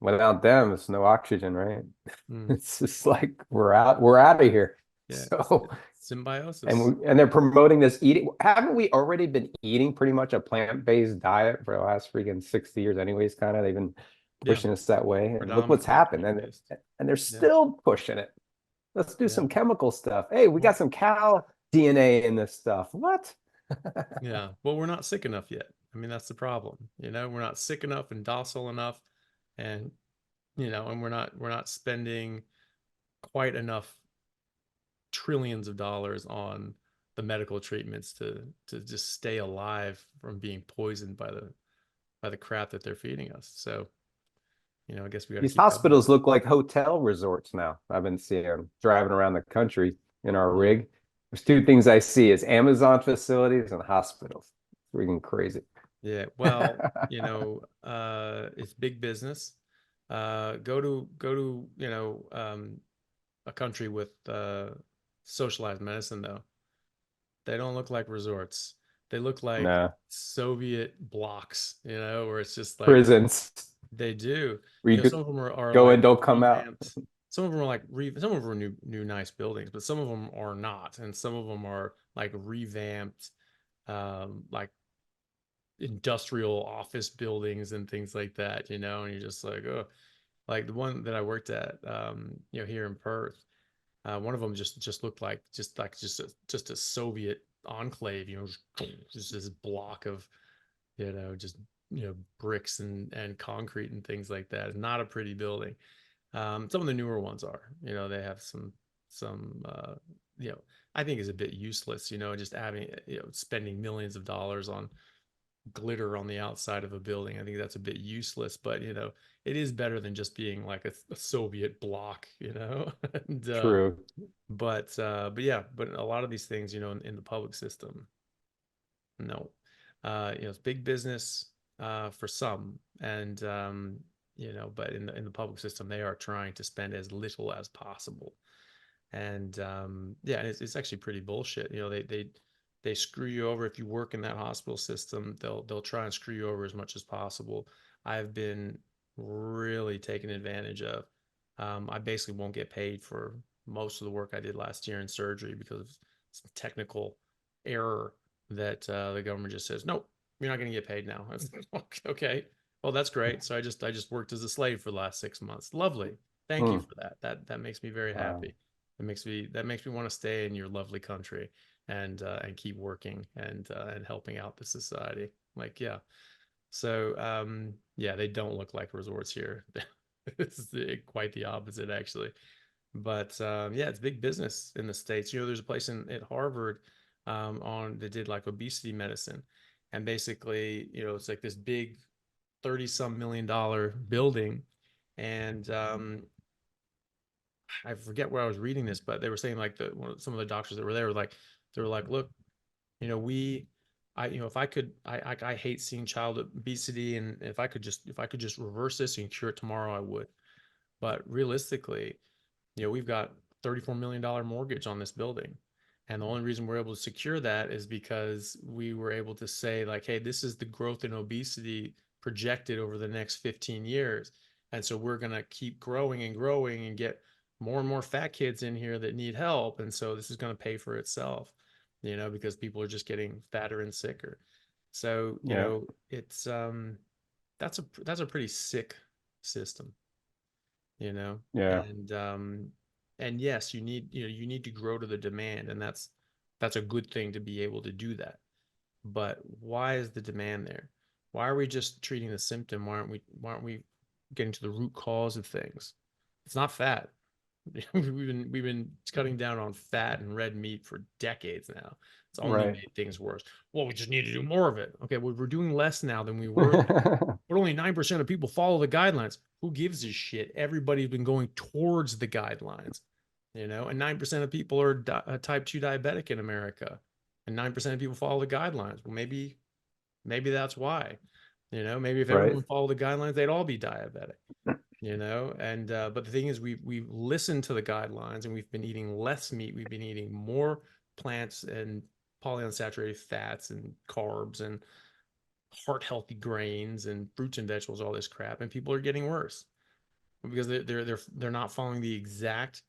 without them, it's no oxygen, right? mm. It's just like we're out of here. Yeah, So, symbiosis. and they're promoting this eating. Haven't we already been eating pretty much a plant-based diet for the last freaking 60 years, anyways? Kind of, they've been Yeah, pushing us that way, and look what's predominantly happened, plant-based. and they're Yeah, still pushing it. Let's do yeah. some chemical stuff. Hey, we got Well, some cow DNA in this stuff. What? yeah. Well, we're not sick enough yet. I mean, that's the problem. We're not sick enough and docile enough, and and we're not spending quite enough trillions of dollars on the medical treatments to just stay alive from being poisoned by the crap that they're feeding us. So, I guess we got to These keep going. hospitals look like hotel resorts now. I've been seeing them driving around the country in our Yeah. rig. There's two things I see is Amazon facilities and hospitals. Freaking crazy. Yeah. Well, it's big business. Go to, a country with socialized medicine though. They don't look like resorts. They look like No. Soviet blocks, where it's just like Prisons they do. where you Some could of them are go like in, don't come out. revamped. Some of them are like some of them are new nice buildings, but some of them are not, and some of them are like revamped, like industrial office buildings and things like that, and you're just like, oh, like the one that I worked at, here in Perth. One of them just looked like just a Soviet enclave, just this block of just bricks and concrete and things like that. Not a pretty building. Some of the newer ones are. They have some I think is a bit useless. Just having spending millions of dollars on glitter on the outside of a building. I think that's a bit useless, but it is better than just being like a Soviet block. And True. but yeah, but a lot of these things, in the public system, no, it's big business for some, and but in the public system, they are trying to spend as little as possible, and yeah, and it's actually pretty bullshit. They screw you over if you work in that hospital system. They'll try and screw you over as much as possible. I've been really taken advantage of. I basically won't get paid for most of the work I did last year in surgery because of some technical error that the government just says, nope, you're not going to get paid now. I was like, okay, well, that's great. So I just worked as a slave for the last 6 months. Lovely. Thank you Hmm. for that. That makes me very Wow. happy. That makes me want to stay in your lovely country and keep working and helping out the society. Like, yeah. So yeah, they don't look like resorts here. It's quite the opposite, actually. But yeah, it's big business in the States. There's a place at Harvard on that did like obesity medicine. And basically, it's like this big 30 some $1 million building. And I forget where I was reading this, but they were saying like some of the doctors that were there were like, look, we, if I could, I hate seeing child obesity, and if I could just reverse this and cure it tomorrow, I would. But realistically, we've got $34 million mortgage on this building. And the only reason we're able to secure that is because we were able to say, like, hey, this is the growth in obesity projected over the next 15 years. And so we're going to keep growing and growing and get more and more fat kids in here that need help. And so this is going to pay for itself, because people are just getting fatter and sicker. So, Yeah. it's that's a pretty sick system, you know Yeah. and and yes, you need to grow to the demand, and that's a good thing to be able to do that. But why is the demand there? Why are we just treating the symptom? Why aren't we getting to the root cause of things? It's not fat. We've been cutting down on fat and red meat for decades now. It's only Right. made things worse. Well, we just need to do more of it. Okay, well, we're doing less now than we were then. But only 9% of people follow the guidelines. Who gives a shit? Everybody's been going towards the guidelines, and 9% of people are type 2 diabetic in America, and 9% of people follow the guidelines. Well, maybe that's why. Maybe if Right. everyone followed the guidelines, they'd all be diabetic. And but the thing is, we've listened to the guidelines, and we've been eating less meat. We've been eating more plants and polyunsaturated fats and carbs and heart healthy grains and fruits and vegetables, all this crap, and people are getting worse because they're not following the exact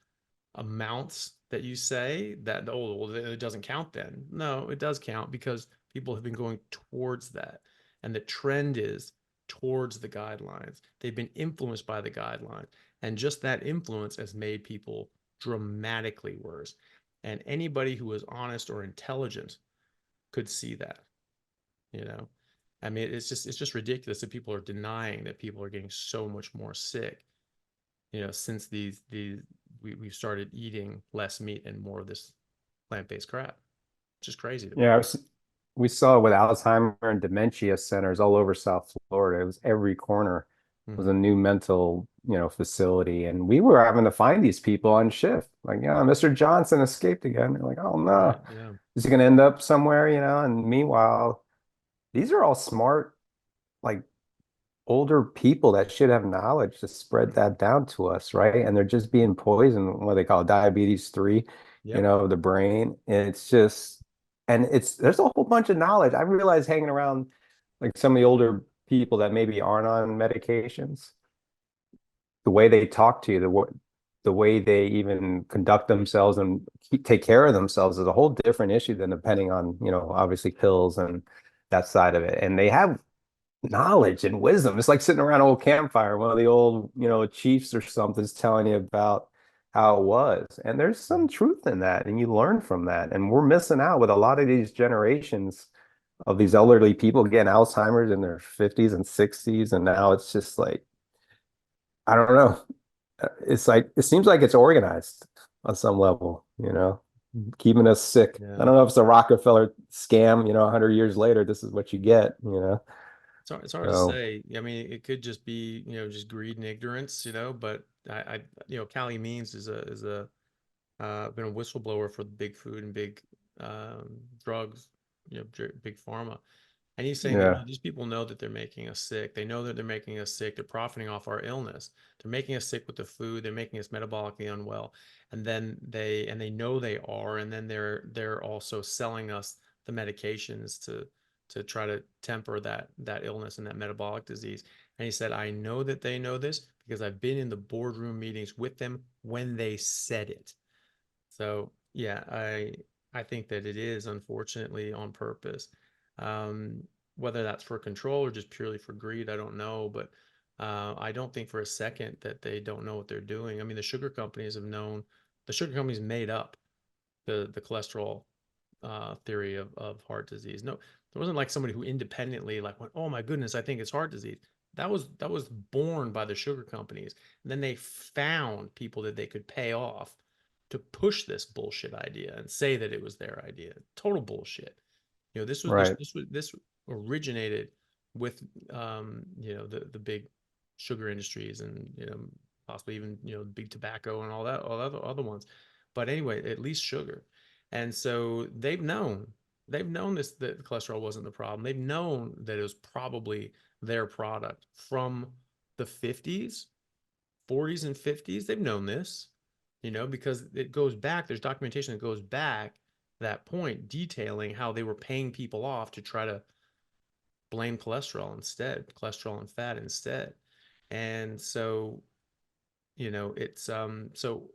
amounts that you say. That, oh, well, it doesn't count. Then no, it does count, because people have been going towards that, and the trend is towards the guidelines. They've been influenced by the guidelines, and just that influence has made people dramatically worse. And anybody who is honest or intelligent could see that. you know I mean, it's just ridiculous that people are denying that people are getting so much more sick, since we've started eating less meat and more of this plant-based crap. It's just crazy to me. Yeah, we saw it with Alzheimer and dementia centers all over South Florida. It was every corner was Hmm. a new mental, facility. And we were having to find these people on shift. Like, yeah, Mr. Johnson escaped again. They're like, oh no, Right. Yeah. is he going to end up somewhere, And meanwhile, these are all smart, like older people that should have knowledge to spread that down to us, right? And they're just being poisoned, what they call diabetes 3, Yep. the brain. And it's just, and there's a whole bunch of knowledge. I realized hanging around like some of the older people that maybe aren't on medications, the way they talk to you, the way they even conduct themselves and take care of themselves is a whole different issue than depending on, obviously pills and that side of it. And they have knowledge and wisdom. It's like sitting around an old campfire. One of the old, chiefs or something's telling you about how it was. And there's some truth in that, and you learn from that. And we're missing out with a lot of these generations of these elderly people getting Alzheimer's in their 50s and 60s. And now it's just like, I don't know. It's like it seems like it's organized on some level, keeping us sick. I Yeah. don't know if it's a Rockefeller scam, 100 years later, this is what you get. It's hard to So say. I mean, it could just be, just greed and ignorance, but Callie Means is a been a whistleblower for the big food and big drugs, big pharma. And he's saying that, yeah. these people know that they're making us sick. They know that they're making us sick. They're profiting off our illness. They're making us sick with the food. They're making us metabolically unwell. And then they know they are, and then they're also selling us the medications to try to temper that illness and that metabolic disease. And he said, I know that they know this because I've been in the boardroom meetings with them when they said it. So yeah, I think that it is, unfortunately, on purpose. Um, Whether that's for control or just purely for greed, I don't know. But I don't think for a second that they don't know what they're doing. I mean, the sugar companies have known. The sugar companies made up the cholesterol theory of heart disease. No, there wasn't like somebody who independently like went, oh my goodness, I think it's heart disease. That was born by the sugar companies. And then they found people that they could pay off to push this bullshit idea and say that it was their idea. Total bullshit. This was this Right. this was this originated with the big sugar industries, and possibly even big tobacco and all other ones. But anyway, at least sugar. And so they've known this, that cholesterol wasn't the problem. They've known that it was probably their product from the 50s, 40s and 50s. They've known this, because it goes back. There's documentation that goes back that point, detailing how they were paying people off to try to blame cholesterol and fat instead. And so, so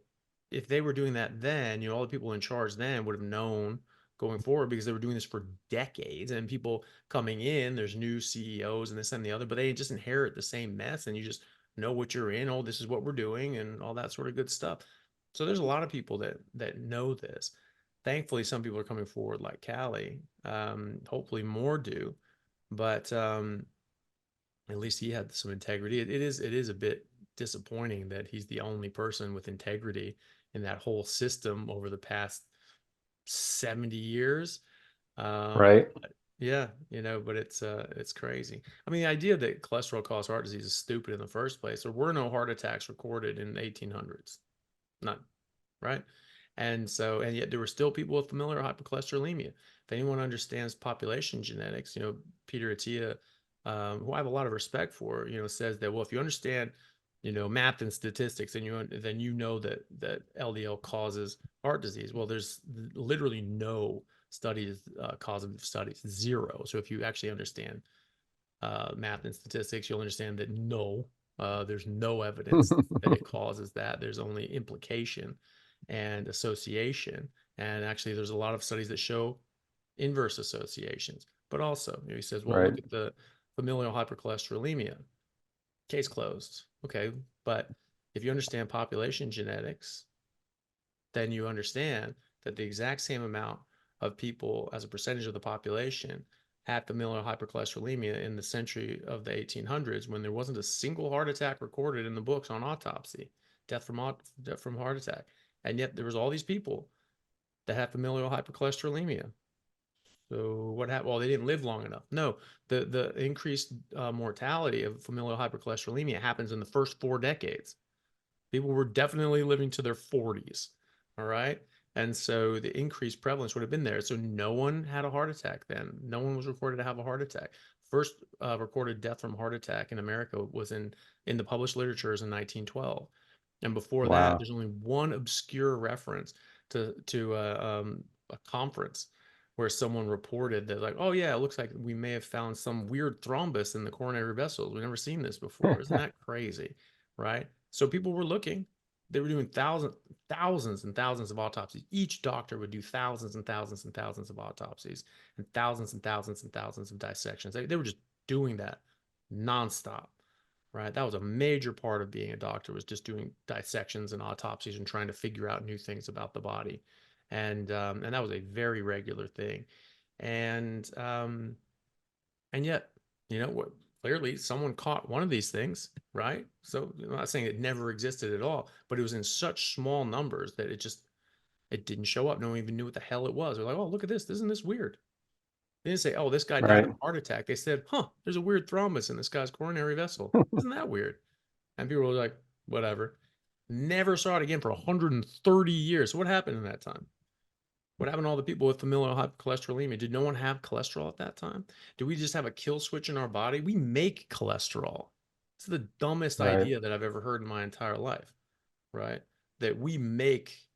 if they were doing that then, all the people in charge then would have known going forward, because they were doing this for decades, and people coming in, there's new CEOs and this and the other, but they just inherit the same mess, and you just know what you're in. Oh, this is what we're doing, and all that sort of good stuff. So there's a lot of people that know this. Thankfully, some people are coming forward like Callie. Hopefully more do. But At least he had some integrity. It is a bit disappointing that he's the only person with integrity in that whole system over the past 70 years. Right. But yeah, but it's crazy. I mean, the idea that cholesterol causes heart disease is stupid in the first place. There were no heart attacks recorded in the 1800s. None, right? And yet there were still people with familial hypercholesterolemia. If anyone understands population genetics, Peter Attia, who I have a lot of respect for, says that, well, if you understand, math and statistics, then you know that LDL causes heart disease. Well, there's literally no studies, causative studies, zero. So if you actually understand math and statistics, you'll understand that no, there's no evidence that it causes that. There's only implication and association. And actually, there's a lot of studies that show inverse associations. But also, he says, well, Right. look at the familial hypercholesterolemia. Case closed. Okay. But if you understand population genetics, then you understand that the exact same amount of people as a percentage of the population had familial hypercholesterolemia in the century of the 1800s, when there wasn't a single heart attack recorded in the books on autopsy, death from heart attack. And yet there was all these people that had familial hypercholesterolemia. So what happened? Well, they didn't live long enough. No, the increased mortality of familial hypercholesterolemia happens in the first 4 decades. People were definitely living to their 40s. All right. And so the increased prevalence would have been there. So no one had a heart attack then. No one was recorded to have a heart attack. First recorded death from heart attack in America was in the published literatures in 1912. And before that, Wow. there's only one obscure reference to a conference where someone reported that, like, oh yeah, it looks like we may have found some weird thrombus in the coronary vessels. We've never seen this before. Isn't that crazy? Right? So people were looking. They were doing thousands and thousands of autopsies. Each doctor would do thousands and thousands and thousands of autopsies and thousands and thousands and thousands of dissections. They were just doing that nonstop, right? That was a major part of being a doctor, was just doing dissections and autopsies and trying to figure out new things about the body. And that was a very regular thing. And and yet, what, clearly someone caught one of these things, right? So I'm not saying it never existed at all, but it was in such small numbers that it didn't show up. No one even knew what the hell it was. They're like, oh, look at this. Isn't this weird? They didn't say, oh, this guy died of Right. a heart attack. They said, huh, there's a weird thrombus in this guy's coronary vessel. Isn't that weird? And people were like, whatever. Never saw it again for 130 years. So what happened in that time? What happened to all the people with familial hypercholesterolemia? Did no one have cholesterol at that time? Did we just have a kill switch in our body? We make cholesterol. It's the dumbest Right. idea that I've ever heard in my entire life, right? That we make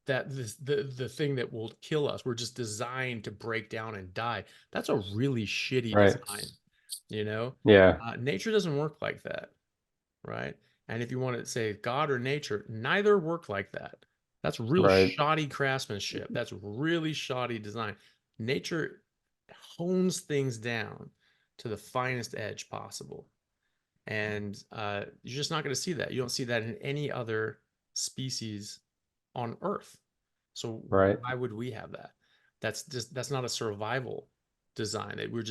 the thing that will kill us. We're just designed to break down and die. That's a really shitty Right. design, you know? Yeah. Nature doesn't work like that, right? And if you want to say God or nature, neither work like that. That's real Right. shoddy craftsmanship. That's really shoddy design. Nature hones things down to the finest edge possible. And you're just not going to see that. You don't see that in any other species on Earth. So Right. why would we have that? That's not a survival design. We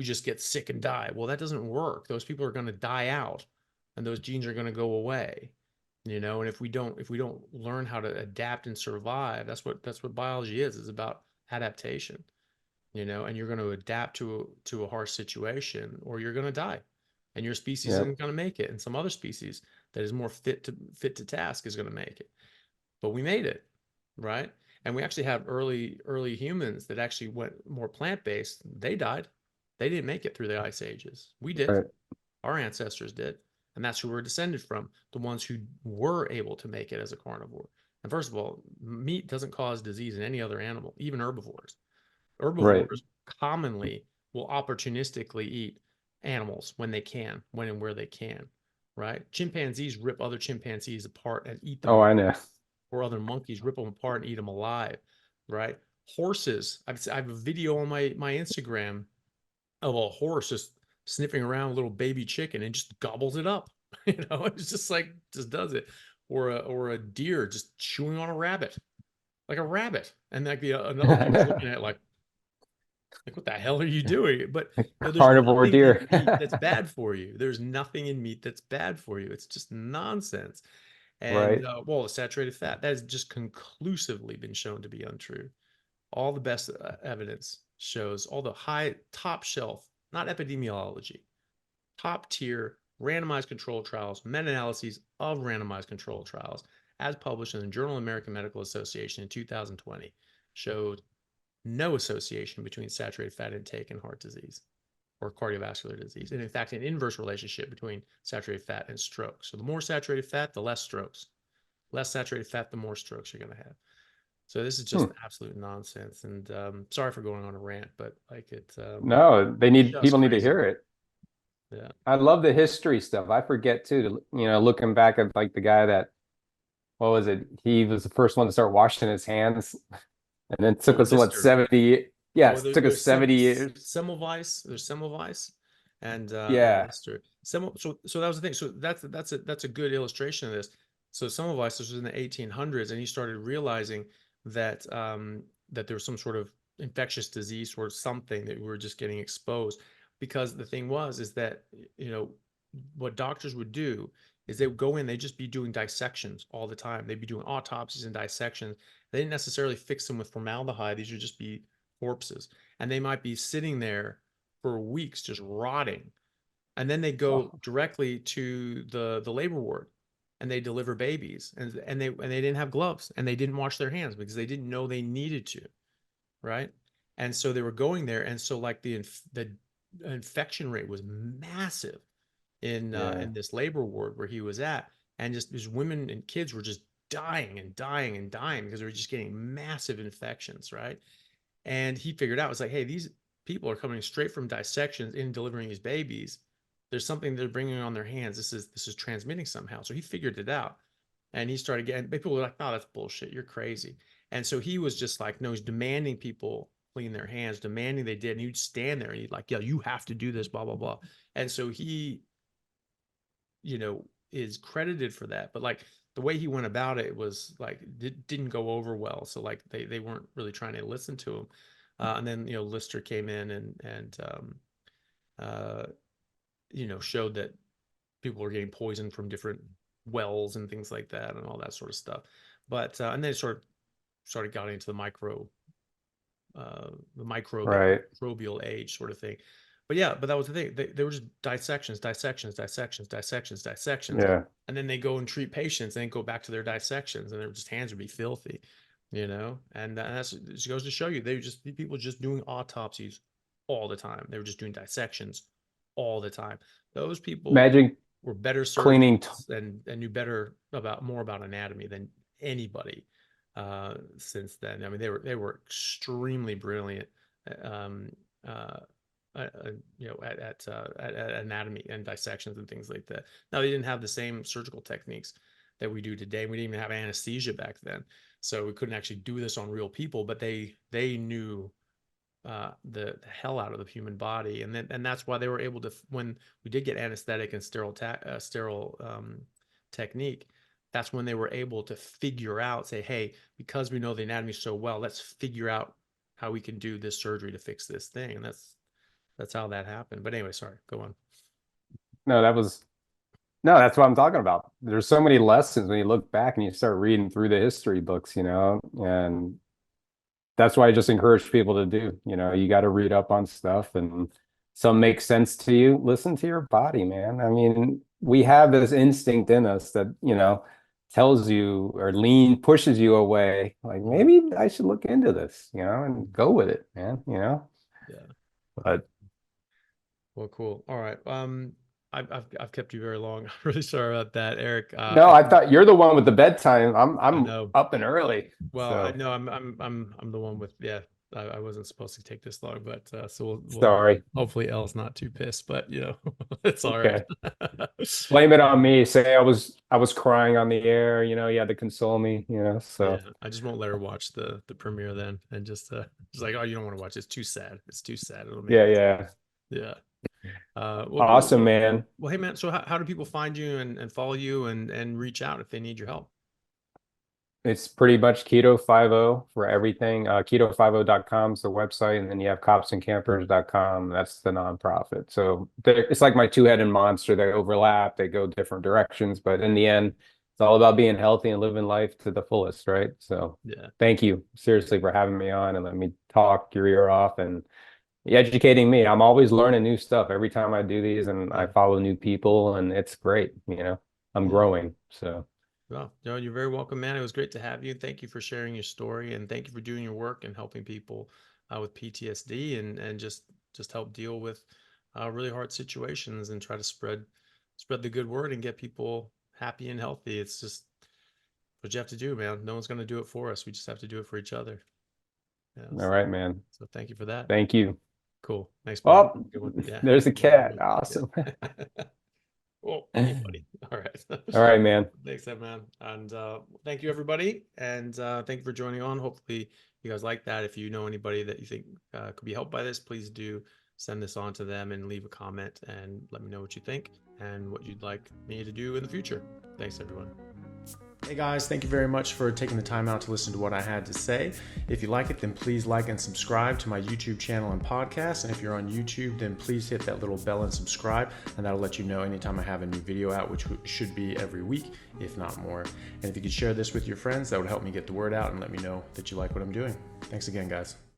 just get sick and die. Well, that doesn't work. Those people are going to die out, and those genes are going to go away. And if we don't learn how to adapt and survive, that's what biology is. It's about adaptation. And you're going to adapt to a harsh situation, or you're going to die, and your species Yep. isn't going to make it, and some other species that is more fit to task is going to make it. But we made it, right? And we actually have early humans that actually went more plant-based. They died. They didn't make it through the ice ages. We did. Right. Our ancestors did. And that's who we're descended from, the ones who were able to make it as a carnivore. And first of all, meat doesn't cause disease in any other animal, even herbivores. Right. Herbivores commonly will opportunistically eat animals when they can, when and where they can, right? Chimpanzees rip other chimpanzees apart and eat them Oh, alive, I know. or other monkeys rip them apart and eat them alive, right? Horses, I have a video on my Instagram of a horse just sniffing around a little baby chicken and just gobbles it up. It's just like, just does it. Or a deer just chewing on a rabbit, like a rabbit. And like another deer's looking at it like, Like, what the hell are you doing? But there's Carnivore nothing in deer. meat that's bad for you. There's nothing in meat that's bad for you. It's just nonsense. And Right. well, the saturated fat, that has just conclusively been shown to be untrue. All the best evidence shows, all the high top shelf, not epidemiology, top tier randomized control trials, meta-analyses of randomized control trials, as published in the Journal of American Medical Association in 2020, showed no association between saturated fat intake and heart disease or cardiovascular disease. And in fact, an inverse relationship between saturated fat and stroke. So the more saturated fat, the less strokes. Less saturated fat, the more strokes you're going to have. So this is just Hmm. absolute nonsense. And sorry for going on a rant, but like No, just people need to crazy. hear it. Yeah. I love the history stuff. I forget too, looking back at like the guy that, what was it? He was the first one to start washing his hands, and then Oh, took us what, Lister. 70, Well, yes, took us 70 years. Semmelweis. There's Semmelweis and Yeah, Lister. So that was the thing. So that's a good illustration of this. So Semmelweis, this was in the 1800s, and he started realizing that that there was some sort of infectious disease or something that we were just getting exposed. Because the thing was is that what doctors would do is they would go in, they'd just be doing dissections all the time. They'd be doing autopsies and dissections. They didn't necessarily fix them with formaldehyde. These would just be corpses, and they might be sitting there for weeks just rotting, and then they go oh, directly to the labor ward, and they deliver babies, and they didn't have gloves, and they didn't wash their hands because they didn't know they needed to, right? And so they were going there, and so like the infection rate was massive yeah, in this labor ward where he was at, and just these women and kids were just dying and dying and dying because they were just getting massive infections, right? And he figured out, it's like, hey, these people are coming straight from dissections in delivering these babies. There's something they're bringing on their hands. This is transmitting somehow. So he figured it out, and he started getting people were like, no, that's bullshit. You're crazy. And so he was just like, no, he's demanding people clean their hands, demanding they did. And he'd stand there and he'd like, yeah, you have to do this, blah blah blah. And so he, is credited for that. But like the way he went about it was like it didn't go over well. So like they weren't really trying to listen to him. And then Lister came in and uh, showed that people were getting poisoned from different wells and things like that and all that sort of stuff. But and then it started getting into the right. microbial age sort of thing. But yeah, but that was the thing. They were just dissections, dissections, dissections, dissections, dissections. Yeah. And then they go and treat patients and then go back to their dissections and their just hands would be filthy, And that's it just goes to show you they just people just doing autopsies all the time. They were just doing dissections all the time. Those people Imagine were better cleaning. surgeons and knew more about anatomy than anybody since then. I mean, they were extremely brilliant, um, uh, at anatomy and dissections and things like that. Now they didn't have the same surgical techniques that we do today. We didn't even have anesthesia back then, so we couldn't actually do this on real people. But they knew the hell out of the human body, and that's why they were able to, when we did get anesthetic and sterile technique, that's when they were able to figure out, say, hey, because we know the anatomy so well, let's figure out how we can do this surgery to fix this thing, and that's how that happened. But anyway, sorry, go on. No, no, that's what I'm talking about. There's so many lessons when you look back and you start reading through the history books, and that's why I just encourage people to do. You got to read up on stuff, and some make sense to you. Listen to your body, man. I mean, we have this instinct in us that, tells you or pushes you away. Like Mhm. maybe I should look into this, and go with it, man. Yeah. But Well, cool. All right. I've kept you very long. I'm really sorry about that, Eric. no, I thought you're the one with the bedtime. I'm I I'm know. up and early. Well, I So know I'm the one with, yeah. I wasn't supposed to take this long, but so we'll sorry. hopefully Elle's not too pissed, but it's all right. Okay. Blame it on me. Say I was crying on the air, you had to console me, Yeah, so I just won't let her watch the premiere then, and just like, oh, you don't want to watch it. It's too sad. It's too sad. It'll make yeah, you, yeah. yeah. Well, cool. Awesome, man. Well, hey man, so how do people find you and follow you and reach out if they need your help? It's pretty much Keto 50 for everything. Keto50.com is the website, and then you have copsandcampers.com. That's the nonprofit. So it's like my two-headed monster. They overlap, they go different directions, but in the end, it's all about being healthy and living life to the fullest, right? So Yeah. thank you seriously for having me on and letting me talk your ear off and educating me. I'm always learning new stuff every time I do these, and I Yeah. follow new people, and it's great. I'm Yeah. growing. So. Well, no, you're very welcome, man. It was great to have you. Thank you for sharing your story, and thank you for doing your work and helping people with PTSD and just help deal with really hard situations and try to spread the good word and get people happy and healthy. It's just what you have to do, man. No one's going to do it for us. We just have to do it for each other. All Yes. right, man. So thank you for that. Thank you. Cool. Thanks, buddy. Oh, Good one. Yeah. there's a Have a good cat. one. Awesome. Yeah. Well, hey, buddy. All right. All right, man. Thanks, man. And thank you, everybody. And thank you for joining on. Hopefully, you guys like that. If you know anybody that you think could be helped by this, please do send this on to them and leave a comment and let me know what you think and what you'd like me to do in the future. Thanks, everyone. Hey guys, thank you very much for taking the time out to listen to what I had to say. If you like it, then please like and subscribe to my YouTube channel and podcast. And if you're on YouTube, then please hit that little bell and subscribe, and that'll let you know anytime I have a new video out, which should be every week, if not more. And if you could share this with your friends, that would help me get the word out and let me know that you like what I'm doing. Thanks again, guys.